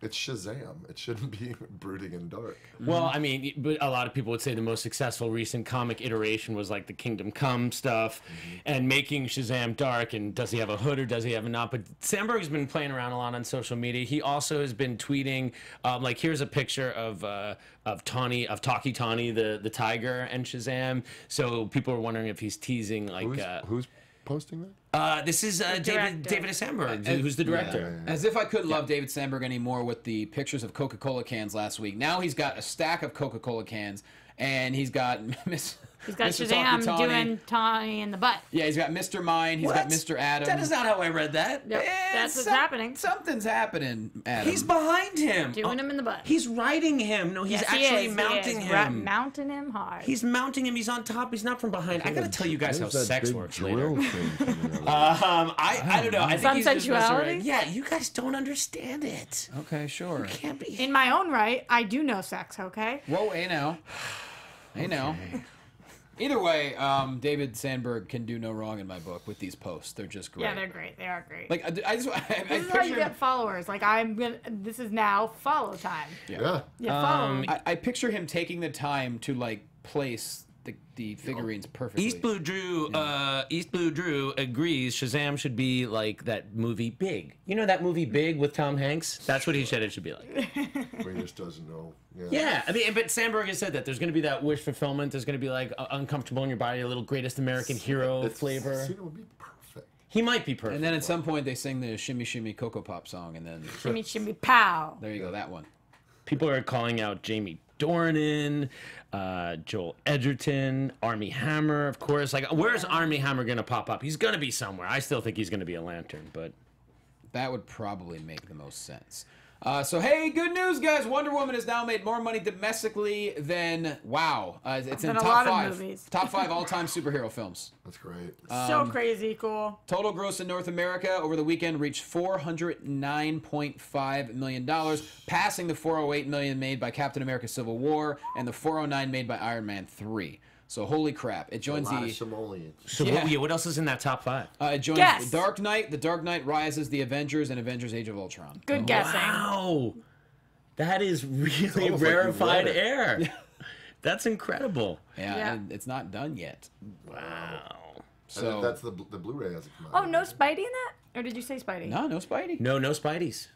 It's Shazam. It shouldn't be brooding and dark. Well, I mean, but a lot of people would say the most successful recent comic iteration was like the Kingdom Come stuff, and making Shazam dark. And does he have a hood or does he have a not? But Sandberg's been playing around a lot on social media. He also has been tweeting, like, here's a picture of Talkie Tawny, the tiger, and Shazam. So people are wondering if he's teasing like who's posting that? This is David Sandberg, who's the director. As if I couldn't love David Sandberg anymore with the pictures of Coca-Cola cans last week. Now he's got a stack of Coca-Cola cans, and he's got He's got Shazam doing Tawny in the butt. Yeah, he's got Mr. Mind. He's got Mr. Adam. That is not how I read that. Yep. That's what's happening. Something's happening, Adam. He's behind him. Doing him in the butt. He's riding him. No, he's actually mounting him. Mounting him hard. He's mounting him. He's on top. He's not from behind. I gotta tell you guys how sex works later. I don't know. I think he's just sensuality? Yeah, you guys don't understand it. Okay, sure. You can't be. In my own right, I do know sex, okay? Whoa, hey now. Hey now. Either way, David Sandberg can do no wrong in my book with these posts. They're just great. Yeah, they're great. They are great. Like this is how you get followers. Like this is now follow time. Yeah. Yeah, follow. I picture him taking the time to like place the figurines perfectly. East Blue Drew agrees Shazam should be like that movie Big. You know that movie Big with Tom Hanks? That's what he said it should be like. He just doesn't know. Yeah, I mean, but Sandberg has said that there's going to be that wish fulfillment. There's going to be like uncomfortable in your body, a little greatest American hero flavor. Cena would be perfect. He might be perfect. And then at some point they sing the Shimmy Shimmy Cocoa Pop song, and then Shimmy Shimmy Pow. there you go, that one. People are calling out Jamie Dornan, Joel Edgerton, Armie Hammer, of course. Like, where's Armie Hammer going to pop up? He's going to be somewhere. I still think he's going to be a Lantern, but That would probably make the most sense. So, hey, good news, guys. Wonder Woman has now made more money domestically than, wow. It's in a top lot of 5. movies. Top 5 all-time superhero films. That's great. So crazy cool. Total gross in North America over the weekend reached $409.5 million, passing the $408 million made by Captain America Civil War and the $409 made by Iron Man 3. So holy crap! It joins a lot the. of simoleons. So what else is in that top 5? It joins Guess. The Dark Knight, The Dark Knight Rises, The Avengers, and Avengers: Age of Ultron. Good guessing. Wow, that is really almost like rarefied you read it. air. That's incredible. Yeah, and it's not done yet. Wow. So That's the Blu-ray hasn't come out. Oh, no Spidey in that? Or did you say Spidey? no Spidey. No Spideys.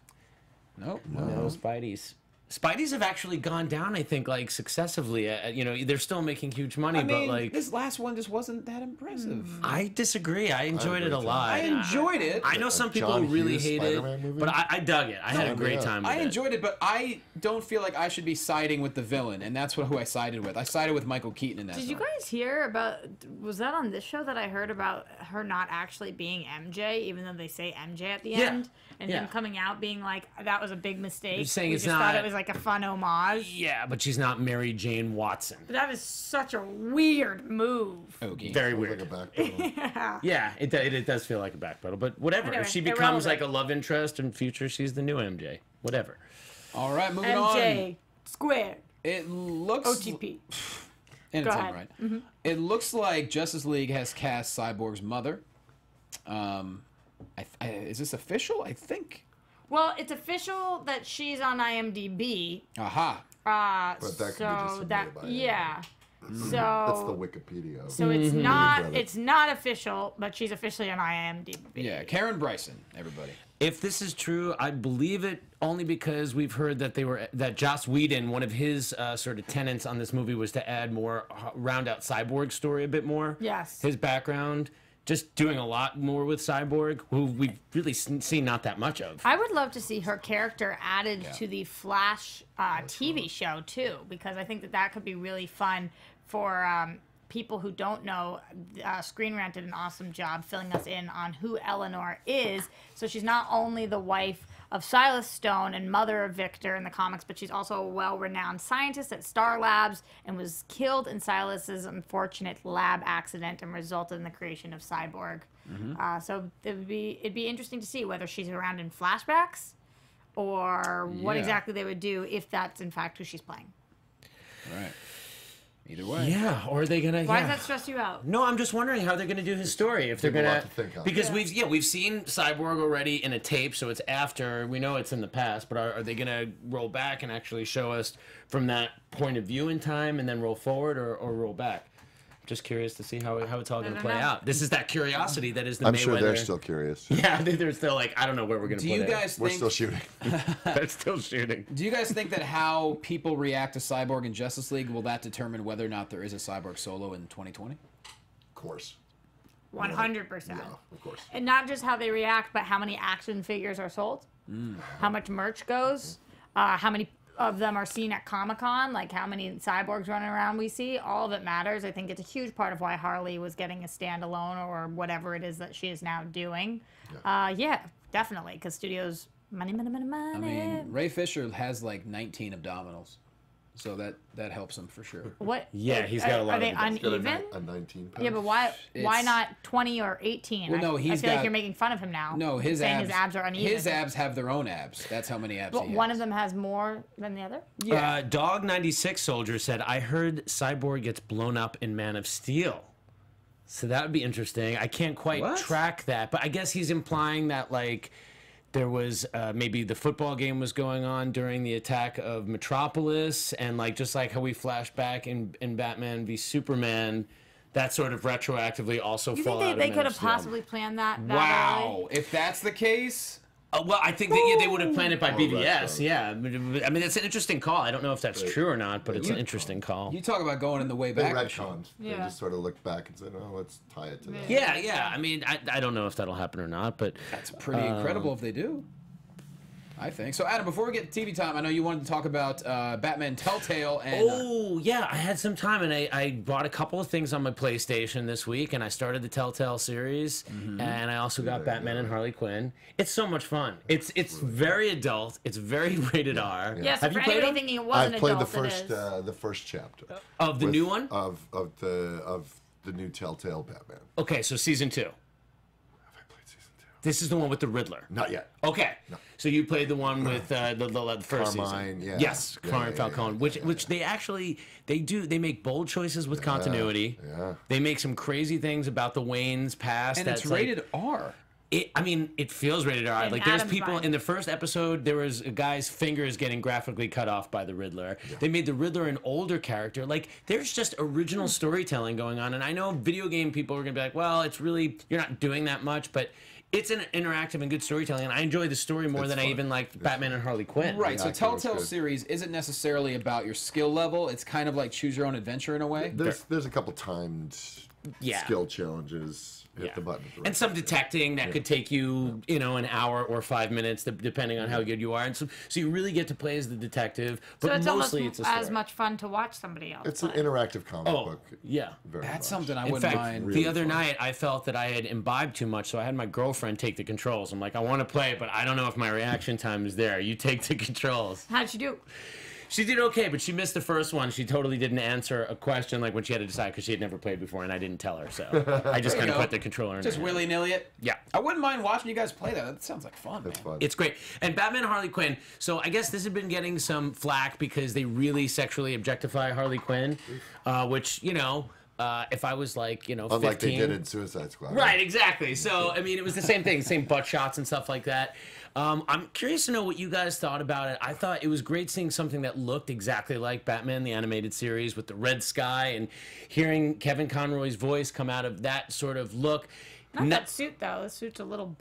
Nope. No Spideys. Spideys have actually gone down, I think, like successively. You know, they're still making huge money, I mean, but like this last one just wasn't that impressive. I disagree. I enjoyed it a lot. I enjoyed it. I know some people John really Hughes hated Spider-Man it, movie? but I dug it. I had a great time with I it. enjoyed it, but I don't feel like I should be siding with the villain, and that's who I sided with. I sided with Michael Keaton in that. Did you guys hear about? Was that on this show that I heard about her not actually being MJ, even though they say MJ at the end, and him coming out being like that was a big mistake. You're saying we it's just not- thought it was like a fun homage. Yeah, but she's not Mary Jane Watson. But that is such a weird move. Okay. Very Sounds weird. like a backpedal. Yeah, it does feel like a backpedal, but whatever. Anyway, if she becomes like irrelevant. a love interest in future, she's the new MJ. Whatever. All right, moving on. MJ squared. It looks OTP. and Go it's ahead. right. It looks like Justice League has cast Cyborg's mother. Is this official? I think. Well, it's official that she's on IMDb. Aha. But that could be just So submitted that by yeah. That's the So Wikipedia. so it's Credit. not official, but she's officially on IMDb. Yeah, Karen Bryson, everybody. If this is true, I believe it only because we've heard that Joss Whedon, one of his sort of tenets on this movie was to add more, round out Cyborg's story a bit more. Yes. His background, just doing a lot more with Cyborg, who we've really seen not that much of. I would love to see her character added to the Flash TV show too, because I think that could be really fun for people who don't know. Screen Rant did an awesome job filling us in on who Eleanor is. So she's not only the wife of Silas Stone and mother of Victor in the comics, but she's also a well-renowned scientist at Star Labs and was killed in Silas's unfortunate lab accident and resulted in the creation of Cyborg. So it'd be interesting to see whether she's around in flashbacks or what Yeah. exactly they would do if that's in fact who she's playing. Right. Either way. Yeah, or are they gonna? Why yeah. does that stress you out? No, I'm just wondering how they're going to do his story. If they're Give a going lot to think on. because we've seen Cyborg already in a tape, so it's after. We know it's in the past, but are they going to roll back and actually show us from that point of view in time, and then roll forward, or roll back? Just curious to see how it's all going to don't play know. out. This is that curiosity that is the I'm Mayweather. sure they're still curious. Yeah, they're still like, I don't know where we're going to Do play you that. guys We're think? still shooting. They're still shooting. Do you guys think that how people react to Cyborg in Justice League will that determine whether or not there is a Cyborg solo in 2020? Of course. 100%. Yeah, of course. And not just how they react, but how many action figures are sold, how much merch goes, how many of them are seen at Comic-Con, like how many cyborgs running around we see. All of it matters. I think it's a huge part of why Harley was getting a standalone or whatever it is that she is now doing. Yeah, definitely, because studios, money. I mean, Ray Fisher has like 19 abdominals, so that helps him for sure. What? Yeah, he's got a lot Are they of them. Got a uneven? a 19 pound. Yeah, but why It's- not 20 or 18? Well, no, I he's feel like got- you're making fun of him now. No, his saying abs. his abs are uneven. His abs have their own abs. That's how many abs But he has. one of them has more than the other? Yeah. Dog 96 Soldier said, I heard Cyborg gets blown up in Man of Steel. So that would be interesting. I can't quite What? track that, but I guess he's implying that, like, there was maybe the football game was going on during the attack of Metropolis, and, like, just like how we flash back in Batman v Superman, that sort of retroactively also You fall think out they of could Man have of Steel. possibly planned that early? Wow. If that's the case, Well, I think they would have planned it by BVS, retro. yeah. I mean, it's an interesting call. I don't know if that's true or not, but it's an interesting call. you talk about going in the way They back. retconned. They Yeah. just sort of looked back and said, "Oh, let's tie it to that." Yeah. I mean, I don't know if that'll happen or not, but That's pretty incredible if they do. I think so. Adam, before we get to TV time, I know you wanted to talk about Batman Telltale and. oh yeah, I had some time and I bought a couple of things on my PlayStation this week, and I started the Telltale series, and I also got Batman and Harley Quinn. It's so much fun. It's very adult. It's very rated R. Yes, Have for you played anybody them? thinking it wasn't I've played adult, the first chapter Of the new one? of the new Telltale Batman. Okay, so season 2. Have I played season 2? This is the one with the Riddler. Not yet. Okay, so you played the one with the first Carmine, season. yeah. Yes, Yeah, Carmine yeah, Falcone, yeah, which they actually they make bold choices with continuity. yeah. They make some crazy things about the Wayne's past. And that's it's like- rated R. it feels rated R. And Like there's Adam's people fine. in the first episode, there was a guy's fingers getting graphically cut off by the Riddler. They made the Riddler an older character. Like there's just original storytelling going on. And I know video game people are gonna be like, well, it's really you're not doing that much, but it's an interactive and good storytelling, and I enjoy the story more than I even liked Batman and Harley Quinn. Right, so acting was Telltale good. series isn't necessarily about your skill level. It's kind of like choose your own adventure in a way. There's a couple timed skill challenges. Hit the button. And some detecting that could take you, an hour or 5 minutes, depending on how good you are. And so you really get to play as the detective, but So it's mostly almost it's a story. as much fun to watch somebody else. It's an play. interactive comic book. Yeah. Very That's much. something I In wouldn't fact, mind. really the other fun. night I felt that I had imbibed too much, so I had my girlfriend take the controls. I'm like, I want to play it, but I don't know if my reaction time is there. You take the controls. How'd she do? She did okay, but she missed the first one. She totally didn't answer a question like when she had to decide because she had never played before, and I didn't tell her. So I just kind of put the controller in Just her hand. willy-nilly it. Yeah. I wouldn't mind watching you guys play that. That sounds like fun, That's man. fun. It's great. And Batman and Harley Quinn, so I guess this has been getting some flack because they really sexually objectify Harley Quinn, which, if I was like, 15. Unlike they did in Suicide Squad. Right, exactly. So, I mean, it was the same thing, same butt shots and stuff like that. I'm curious to know what you guys thought about it. I thought it was great seeing something that looked exactly like Batman, the animated series, with the red sky, and hearing Kevin Conroy's voice come out of that sort of look. Not that suit though. The suit's a little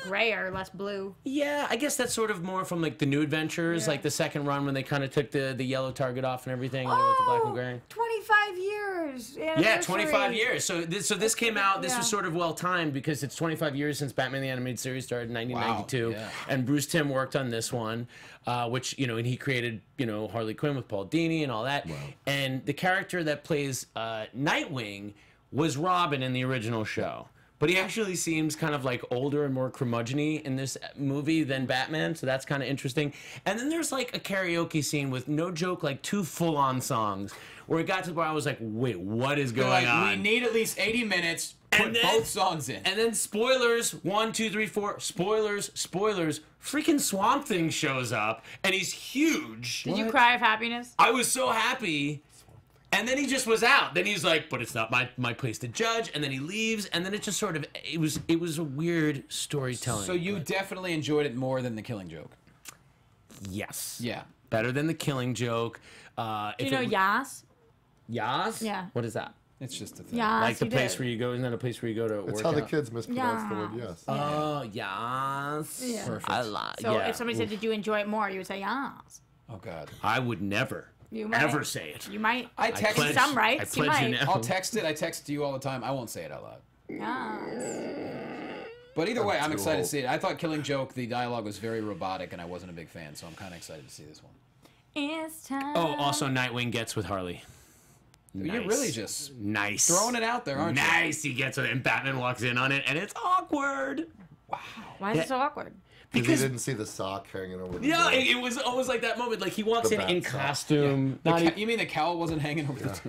grayer, less blue. Yeah, I guess that's sort of more from like the New Adventures, Yeah. like the second run when they kind of took the yellow target off and everything, and they went to black and gray. 25 years. Yeah, 25 years. So this came out. This Yeah. was sort of well timed because it's 25 years since Batman the Animated Series started in 1992, Wow, yeah. and Bruce Timm worked on this one, which and he created Harley Quinn with Paul Dini and all that. Wow. And the character that plays Nightwing was Robin in the original show. But he actually seems kind of like older and more curmudgeon-y in this movie than Batman, so that's kind of interesting. And then there's like a karaoke scene with, no joke, like 2 full-on songs, where it got to where I was like, wait, what is They're going like, on? we need at least 80 minutes. Put And then- both songs in. And then spoilers, 1, 2, 3, 4, spoilers. Freaking Swamp Thing shows up, and he's huge. Did you cry of happiness? I was so happy. And then he just was out. Then he's like, but it's not my place to judge. And then he leaves. And then it just sort of, it was a weird storytelling. So you definitely enjoyed it more than The Killing Joke. Yes. Yeah. Better than The Killing Joke. Do you know Yas? Yas? Yeah. What is that? It's just a thing. Yas. Like the you place did. where you go, isn't that a place where you go to work That's how the out? kids mispronounce the word yes. Oh, yes. Yeah. Perfect. I like. So yeah. if somebody said, did you enjoy it more? You would say Yas. Oh, God. I would never, You might. ever say it. You might. I text pledge- some rights, I you pledge might. now. I'll text it. I text to you all the time. I won't say it out loud. Yas. But either way, I'm too excited old. to see it. I thought Killing Joke, the dialogue was very robotic, and I wasn't a big fan, so I'm kind of excited to see this one. It's time. Oh, also Nightwing gets with Harley. You're really just Nice. throwing it out there, aren't you? Nice. He gets with it, and Batman walks in on it, and it's awkward. Why is it so awkward? Because he didn't see the sock hanging over the Yeah, door. it was almost like that moment. Like he walks The in bat sock. costume. The Not ca- even- you mean the cowl wasn't hanging over the top?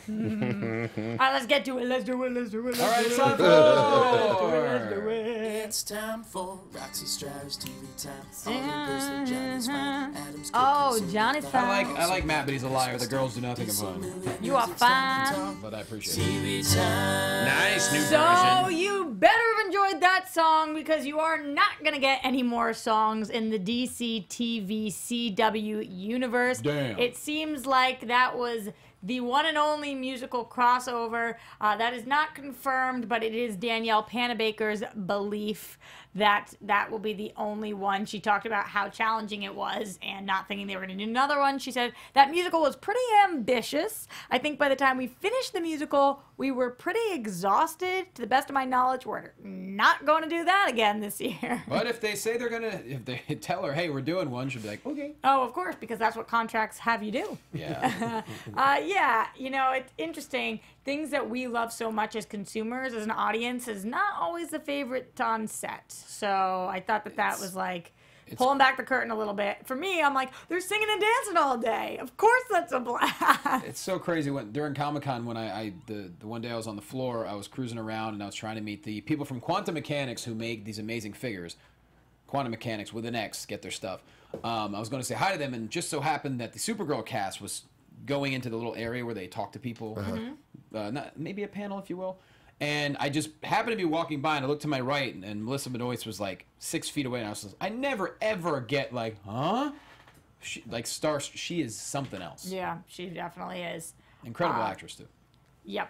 All right, let's get to it. Let's do it. Let's do it. All right, it's time for... It's time for Roxy Striar's TV time. All the girls that Johnny's fine. Adam's Oh, cooking, so Johnny's fine. I like Matt, but he's a liar. The girls do nothing of fun. You are fine. But I appreciate it. TV time. Nice new So version. you better have enjoyed that song because you are not going to get any more songs in the DC TV CW universe. Damn. It seems like that was the one and only musical crossover. That is not confirmed, but it is Danielle Panabaker's belief that that will be the only one. She talked about how challenging it was and not thinking they were going to do another one. She said that musical was pretty ambitious. I think by the time we finished the musical, we were pretty exhausted. To the best of my knowledge, we're not going to do that again this year. But if they say they're gonna, if they tell her, hey, we're doing one, she'll be like, okay. Oh, of course, because that's what contracts have you do. Yeah. Yeah, it's interesting. Things that we love so much as consumers, as an audience, is not always the favorite on set. So I thought that was like pulling back the curtain a little bit. For me, I'm like, they're singing and dancing all day. Of course that's a blast. It's so crazy when during Comic-Con when the one day I was on the floor, I was cruising around and I was trying to meet the people from Quantum Mechanics who make these amazing figures. Quantum Mechanics with an X, get their stuff. I was going to say hi to them, and just so happened that the Supergirl cast was going into the little area where they talk to people, maybe a panel, if you will. And I just happened to be walking by, and I looked to my right, and Melissa Benoist was like 6 feet away, and I was like, I never ever get like, huh? She is something else. Yeah, she definitely is. Incredible actress too. Yep.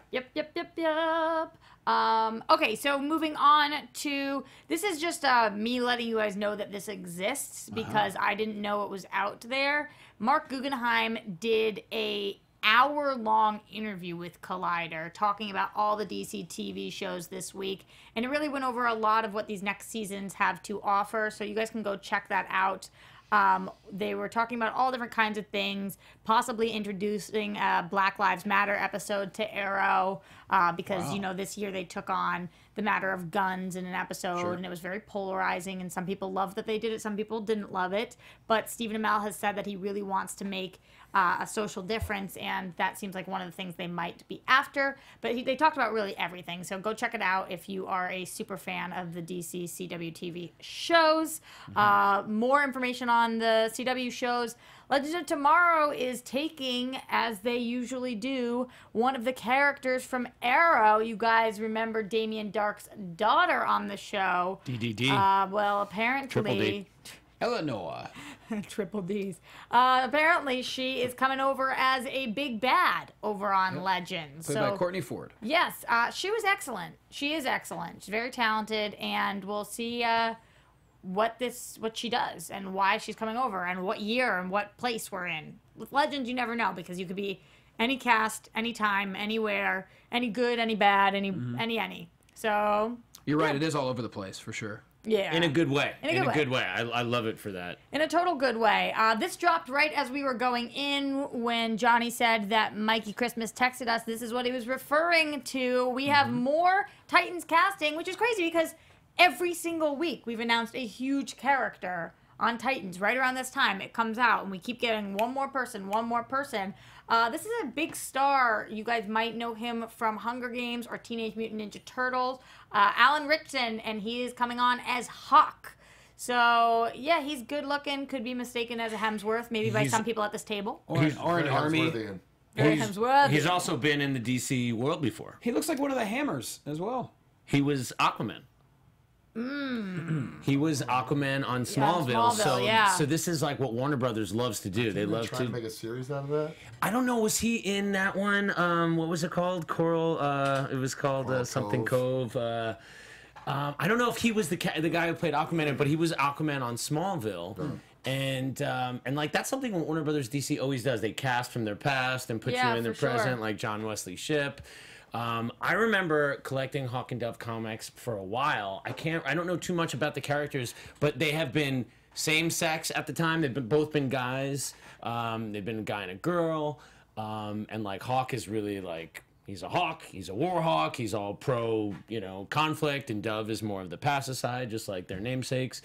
Okay, so moving on to, this is just me letting you guys know that this exists because I didn't know it was out there. Mark Guggenheim did a hour-long interview with Collider talking about all the DC TV shows this week, and it really went over a lot of what these next seasons have to offer, so you guys can go check that out. They were talking about all different kinds of things, possibly introducing a Black Lives Matter episode to Arrow, because, you know, this year they took on the matter of guns in an episode, and it was very polarizing, and some people loved that they did it, some people didn't love it, but Stephen Amell has said that he really wants to make a social difference, and that seems like one of the things they might be after, but they talked about really everything, so go check it out if you are a super fan of the DC CW TV shows. More information on the CW shows. Legends of Tomorrow is taking, as they usually do, one of the characters from Arrow. You guys remember Damien Dark's daughter on the show. DDD. Well, apparently... Triple D. Eleanor. Triple D's. Apparently, she is coming over as a big bad over on Legends. Played by Courtney Ford. Yes, she was excellent. She is excellent. She's very talented, and we'll see what she does and why she's coming over and what year and what place we're in. With Legends, you never know because you could be any cast, anytime, anywhere, any good, any bad, any. So You're right. It is all over the place for sure. yeah, In a good way. In a good way. I love it for that. in a total good way. This dropped right as we were going in when Johnny said that Mikey Christmas texted us. This is what he was referring to. We have more Titans casting, which is crazy because every single week we've announced a huge character on Titans. Right around this time it comes out and we keep getting one more person. This is a big star. You guys might know him from Hunger Games or Teenage Mutant Ninja Turtles. Alan Ritchson, and he is coming on as Hawk. So, yeah, he's good looking. Could be mistaken as a Hemsworth, maybe by some people at this table. Or an army. Very Hemsworth. He's also been in the DC world before. He looks like one of the Hammers as well. He was Aquaman. He was Aquaman on Smallville, so this is like what Warner Brothers loves to do. They love to make a series out of that. I don't know. Was he in that one? What was it called? Coral. It was called something Cove. I don't know if he was the guy who played Aquaman, but he was Aquaman on Smallville. And like that's something Warner Brothers DC always does. They cast from their past and put you in their present, like John Wesley Shipp. I remember collecting Hawk and Dove comics for a while. I don't know too much about the characters, but they have been same sex at the time. They've both been guys. They've been a guy and a girl. And like Hawk is really like, he's a hawk, he's a war hawk, he's all pro, conflict, and Dove is more of the passive side, just like their namesakes.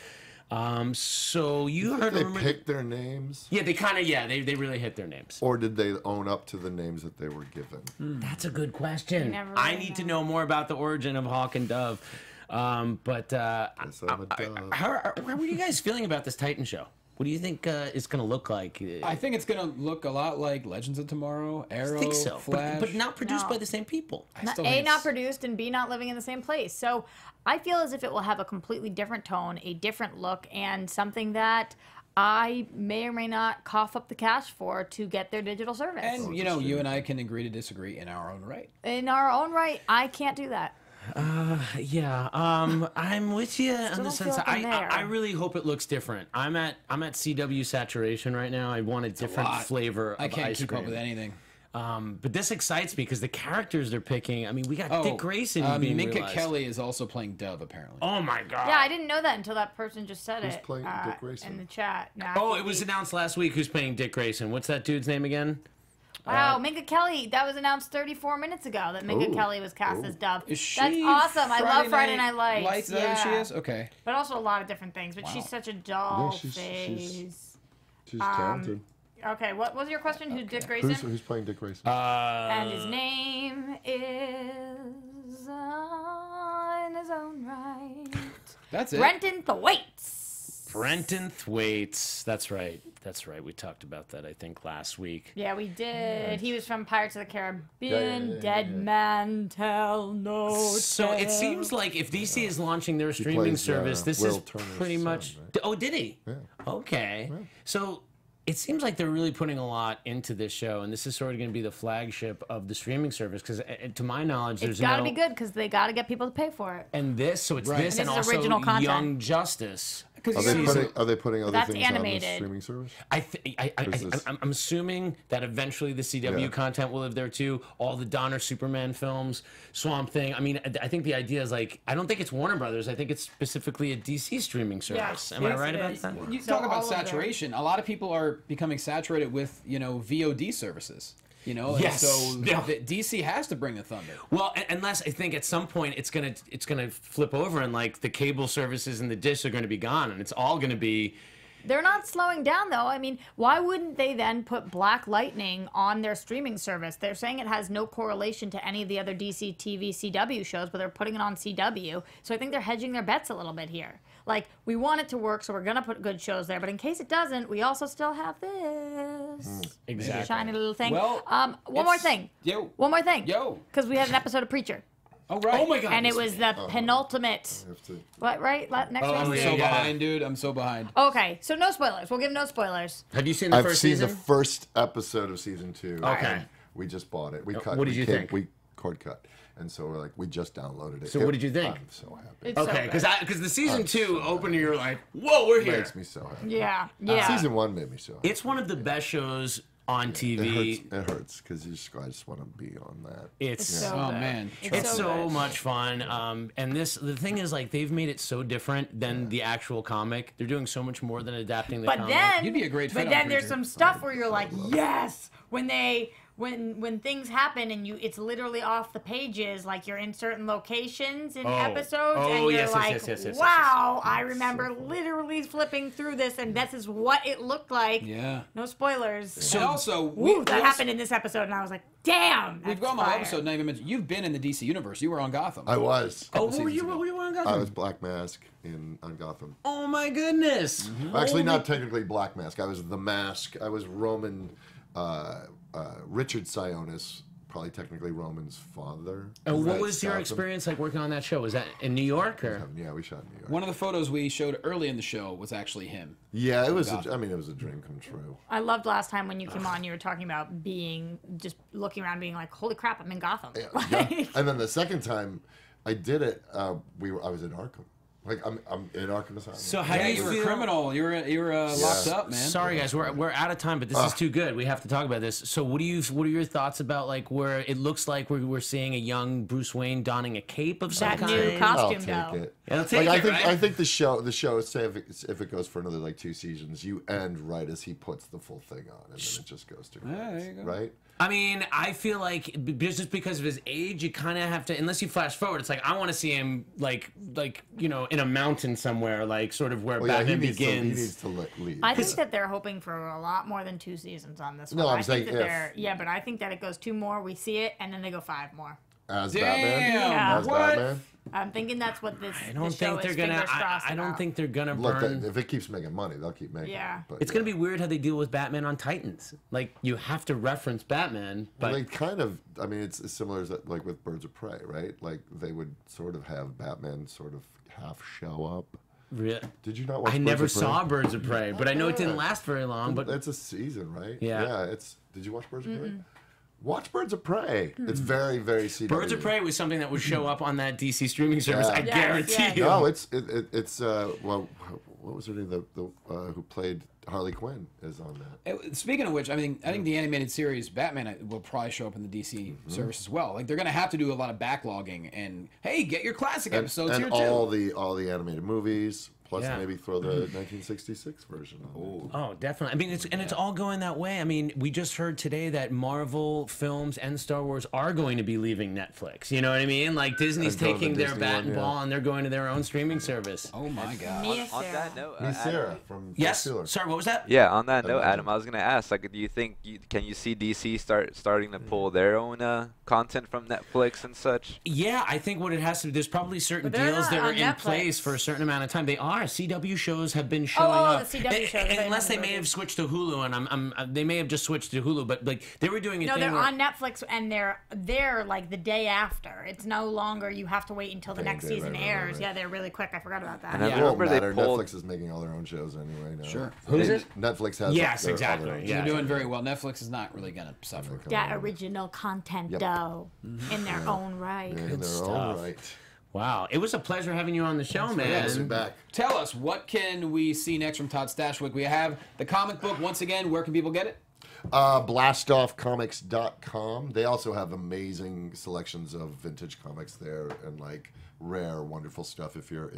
So you heard they picked their names? Yeah, they really hit their names. Or did they own up to the names that they were given? That's a good question. I need to know more about the origin of Hawk and Dove. How are you guys feeling about this Titan show? What do you think it's going to look like? I think it's going to look a lot like Legends of Tomorrow, Arrow, I think so. Flash. But not produced by the same people. Not produced, and B, not living in the same place. So I feel as if it will have a completely different tone, a different look, and something that I may or may not cough up the cash for to get their digital service. And, you and I can agree to disagree in our own right. In our own right, I can't do that. I'm with you in the sense feel like I really hope it looks different. I'm at CW saturation right now. I want a different flavor of I can't ice keep cream. up with anything. But this excites me because the characters they're picking. I mean, we got Dick Grayson being Minka realized. Kelly is also playing Dove, apparently. Oh my god! Yeah, I didn't know that until that person just said Who's it. playing Dick Grayson? In the chat. It was announced last week. Who's playing Dick Grayson? What's that dude's name again? Wow, Minka Kelly. That was announced 34 minutes ago that Minka Kelly was cast as Dove. Is she That's awesome. I love Friday Night Lights. Is that who she is? Okay. But also a lot of different things. But she's such a doll she's face. She's talented. Okay, what was your question? Who's Dick Grayson? Who's playing Dick Grayson? And his name is in his own right. That's it. Brenton Thwaites. Brenton Thwaites. That's right. We talked about that, I think, last week. Yeah, we did. He was from Pirates of the Caribbean. Dead Man Tell No So Tale. it seems like if DC is launching their streaming plays, service, this Will is Turner's pretty son, much. right? Oh, did he? Yeah. Okay. So It seems like they're really putting a lot into this show, and this is sort of going to be the flagship of the streaming service. Because, to my knowledge, It's got to be good because they got to get people to pay for it. And this, so it's Right. this And and this is also original content. Young Justice. Are they putting other That's things animated. on the streaming service? I'm assuming that eventually the CW content will live there too. All the Donner Superman films, Swamp Thing. I mean, I think the idea is like, I don't think it's Warner Brothers. I think it's specifically a DC streaming service. Am I right about that? You So talk about all of them. saturation. A lot of people are becoming saturated with, VOD services. And Yes. so Yeah. DC has to bring the thunder. Well, unless I think at some point it's gonna flip over and like the cable services and the dish are gonna be gone, and it's all gonna be. They're not slowing down, though. I mean, why wouldn't they then put Black Lightning on their streaming service? They're saying it has no correlation to any of the other DC TV CW shows, but they're putting it on CW. So I think they're hedging their bets a little bit here. Like, we want it to work, so we're going to put good shows there. But in case it doesn't, we also still have this. Exactly. Shiny little thing. Well, one more thing. Yo. One more thing. Yo. Because we had an episode of Preacher. Oh, right. Oh my God. And it was the penultimate. What, right? Next Oh, I'm week? yeah. so behind, dude. I'm so behind. Okay, so no spoilers. We'll give no spoilers. Have you seen the I've first seen season? the first episode of season 2. Okay. We just bought it. We cut. what did you think? We cord cut, and so we're like, we just downloaded it. So what did you think? I'm so happy. It's so Okay, good. because the season 2 opener, you're like, whoa, we're It here. makes me so happy. Yeah, yeah. Season 1 made me so happy. It's one of the best shows on TV. It hurts because I just want to be on that. It's so Oh, good. man. It's so good. much fun. And the thing is, like, they've made it so different than the actual comic. They're doing so much more than adapting the But comic. then, You'd be a great fit But on then there's Preacher. some stuff where you're like, yes, when things happen and it's literally off the pages, like you're in certain locations in episodes, Oh, and you're yes, yes, like, yes, yes, yes, wow, I remember literally flipping through this, and this is what it looked like. Yeah. No spoilers. So also, Woo, that happened in this episode, and I was like, damn. We've that's gone the whole fire. episode. Not even mentioned. You've been in the DC universe. You were on Gotham. I was. Oh, seasons ago. what were you on Gotham? I was Black Mask on Gotham. Oh my goodness! Actually, not technically Black Mask. I was the Mask. I was Roman, Richard Sionis, probably technically Roman's father. And what Right, was your Gotham. experience like working on that show? Was that in New York or? Yeah, we shot in New York. One of the photos we showed early in the show was actually him. Yeah, it was. Gotham. It was a dream come true. I loved last time when you came on, you were talking about just looking around, being like, holy crap, I'm in Gotham. Yeah. And then the second time I did it, I was in Arkham. Like I'm in Arkham Asylum. So how Yeah, do you were a feel? criminal. You were locked up, man. Sorry guys, we're out of time, but this is too good. We have to talk about this. So what are your thoughts about like where it looks like we're seeing a young Bruce Wayne donning a cape of some That kind? new I'll costume, take though. it. Yeah, I'll take Like, it, right? I think the show, say if it goes for another like 2 seasons, you end right as he puts the full thing on, and then it just goes to there you go. right. I mean, I feel like just because of his age, you kind of have to. Unless you flash forward, it's like I want to see him like in a mountain somewhere, like sort of where Well, yeah, Batman he begins. needs to leave. I think that they're hoping for a lot more than 2 seasons on this one. No, I'm I saying think that if. but I think that it goes 2 more, we see it, and then they go 5 more. As Damn. Batman. Yeah. As What? Batman. I'm thinking that's what this, I don't this show think they're is gonna. fingers crossed I don't about. think they're gonna Look, burn. if it keeps making money, they'll keep making Yeah. it. But It's gonna be weird how they deal with Batman on Titans. Like you have to reference Batman, but Well, they kind of. I mean, it's as similar as like with Birds of Prey, right? Like they would sort of have Batman sort of half show up. Did you not watch? I Birds never of Prey? saw Birds of Prey, but I know it didn't Yeah. last very long. But It's a season, right? Yeah. Yeah. Did you watch Birds of Prey? Watch Birds of Prey. It's very, very CW. Birds of Prey was something that would show up on that DC streaming service. Yeah. I Yes, guarantee yes. you. No, it's well, what was her name? The who played Harley Quinn is on that. Speaking of which, I think the animated series Batman will probably show up in the DC service as well. Like they're gonna have to do a lot of backlogging and hey, get your classic episodes and here all too. all the animated movies. Plus, Yeah. maybe throw the 1966 version on. Oh, definitely. I mean, it's all going that way. I mean, we just heard today that Marvel films and Star Wars are going to be leaving Netflix. You know what I mean? Like Disney's And going to taking their Disney bat one, and yeah. ball, and they're going to their own streaming service. Oh my god. Mia On Sarah. that note, Miss Adam, Sarah from Yes. Steeler. Sorry, what was that? yeah, on that note, Imagine. Adam, I was gonna ask, like, do you think can you see DC starting to pull their own content from Netflix and such? Yeah, I think what it has to. There's probably certain But they're deals not that are on in Netflix. place for a certain amount of time. They are. CW shows have been showing oh, up. the CW shows. Unless they may have switched to Hulu, and they may have just switched to Hulu, but like they were doing a No, thing they're where, on Netflix, and they're like the day after. It's no longer you have to wait until the next season airs. Yeah, they're really quick. I forgot about that. And I It won't remember they matter. pulled. Netflix is making all their own shows anyway now. Sure. Who's it? Netflix has. Yes, their exactly. other own Yeah. They're doing very well. Netflix is not really going to suffer. That original content, though, in their own right. in their stuff. own right. Wow, it was a pleasure having you on the show, man. Yes, we're back. Tell us, what can we see next from Todd Stashwick? We have the comic book. Once again, where can people get it? Blastoffcomics.com. They also have amazing selections of vintage comics there and like rare, wonderful stuff if you're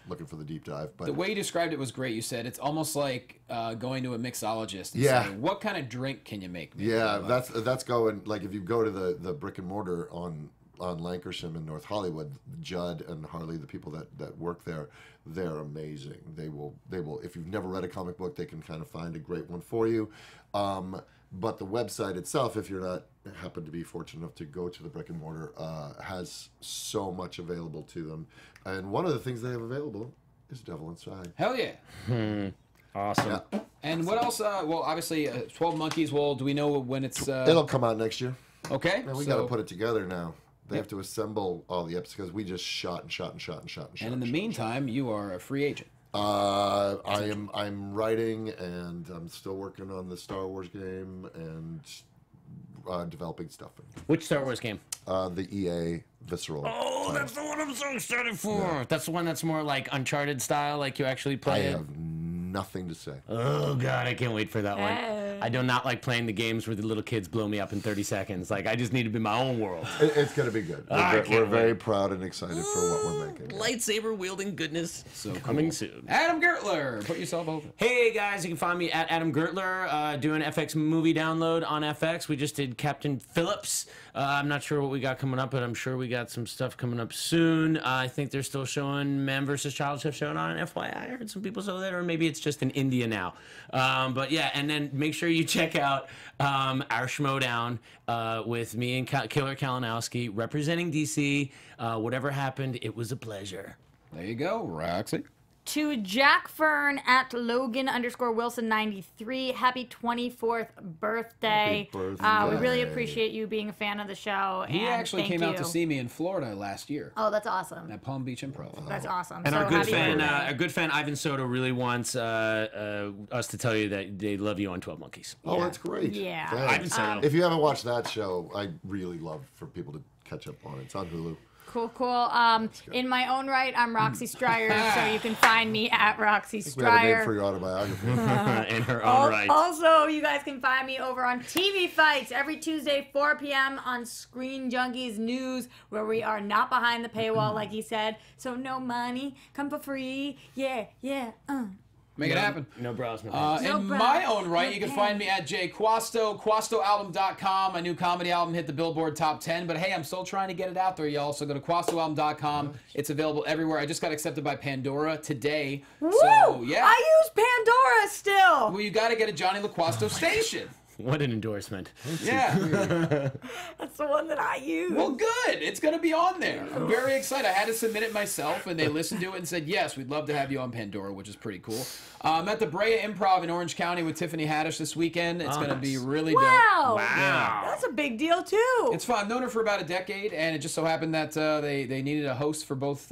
looking for the deep dive. But The way you described it was great. You said it's almost like going to a mixologist and Yeah. saying, what kind of drink can you make me? yeah, that's going like if you go to the brick and mortar on Lankershim in North Hollywood, Judd and Harley, the people that work there, they're amazing. They will if you've never read a comic book, they can kind of find a great one for you. But the website itself, if you're not happen to be fortunate enough to go to the brick and mortar, has so much available to them. And one of the things they have available is Devil Inside. Hell yeah. Awesome. Yeah. And what else? Well, obviously, 12 Monkeys. Well, do we know when it's... It'll come out next year. Okay. Man, we got to put it together now. They have to assemble all the episodes because we just shot. And in the meantime, you are a free agent. I'm writing and I'm still working on the Star Wars game and developing stuff. Which Star Wars game? The EA Visceral. Oh, that's the one I'm so excited for. Yeah. That's the one that's more like Uncharted style, like you actually play I it. have nothing to say. Oh god, I can't wait for that one. I do not like playing the games where the little kids blow me up in 30 seconds. Like I just need to be my own world. It's gonna be good. We're very proud and excited for what we're making. Lightsaber wielding goodness. So coming soon. Adam Gertler, put yourself over. Hey guys, you can find me at Adam Gertler, doing FX movie download on FX. We just did Captain Phillips. I'm not sure what we got coming up, but I'm sure we got some stuff coming up soon. I think they're still showing Man vs. Child Chef showing on FYI. I heard some people say that, or maybe it's just in India now. But yeah, and then make sure you check out our Schmodown with me and Killer Kalinowski representing DC. Whatever happened, it was a pleasure. There you go, Roxy. To Jack Fern at Logan_Wilson93, happy 24th birthday. Happy birthday. We really appreciate you being a fan of the show. He and actually thank came out to you. see me in Florida last year Oh, that's awesome. at Palm Beach Improv. That's awesome. And so our good happy fan, Ivan Soto really wants us to tell you that they love you on 12 Monkeys. Oh, that's great. Yeah. Thanks. Ivan Soto. If you haven't watched that show, I really love for people to catch up on it. It's on Hulu. Cool. In my own right, I'm Roxy Striar, so you can find me at Roxy We have a name for Striar. your autobiography. In her own right. Also, you guys can find me over on TV Fights every Tuesday, 4 p.m. on Screen Junkies News, where we are not behind the paywall, like he said. So no money, come for free. Yeah. Make it happen. No bras, no No In bra, my own right, you can no find me at jquasto, quastoalbum.com. My new comedy album hit the Billboard Top 10, but hey, I'm still trying to get it out there, y'all. So go to quastoalbum.com. It's available everywhere. I just got accepted by Pandora today. Woo! So, yeah. I use Pandora still. Well, you got to get a Jonny Loquasto station. What an endorsement. Yeah. That's the one that I use. Well, good. It's going to be on there. I'm very excited. I had to submit it myself, and they listened to it and said, yes, we'd love to have you on Pandora, which is pretty cool. I'm at the Brea Improv in Orange County with Tiffany Haddish this weekend. It's going to be really dope. Wow. Wow. That's a big deal, too. It's fun. I've known her for about a decade, and it just so happened that they needed a host for both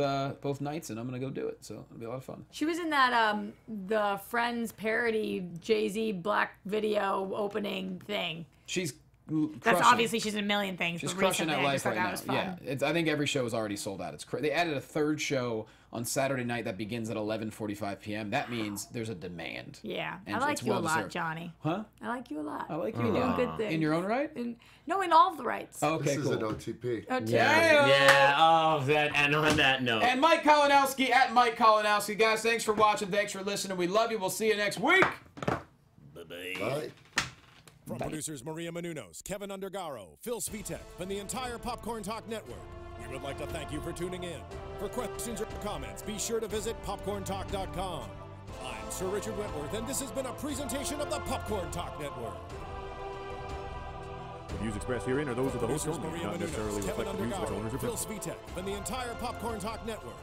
nights, and I'm going to go do it. So it'll be a lot of fun. She was in that the Friends parody Jay-Z Black video opening thing. She's That's crushing. obviously she's in a million things. She's but crushing recently that I just life thought right that now. was fun. Yeah, I think every show is already sold out. It's they added a third show on Saturday night that begins at 11:45 p.m. That means there's a demand. Yeah. And I like it's you a lot, well-deserved. Johnny. Huh? I like you a lot. I like you. You're doing Yeah. good things. In your own right? No, in all of the rights. Okay, This cool. is an OTP. Oh, Yeah. Oh, and on that note. And Mike Kalinowski at Mike Kalinowski. Guys, thanks for watching. Thanks for listening. We love you. We'll see you next week. Bye-bye. Bye. From producers Maria Menounos, Kevin Undergaro, Phil Svitek, and the entire Popcorn Talk Network, we would like to thank you for tuning in. For questions or comments, be sure to visit popcorntalk.com. I'm Sir Richard Wentworth, and this has been a presentation of the Popcorn Talk Network. The views expressed herein are those of the host Producers only, Maria not necessarily Menounos, Kevin reflect the views of its Undergaro, owners or Phil principals. Svitek, and the entire Popcorn Talk Network.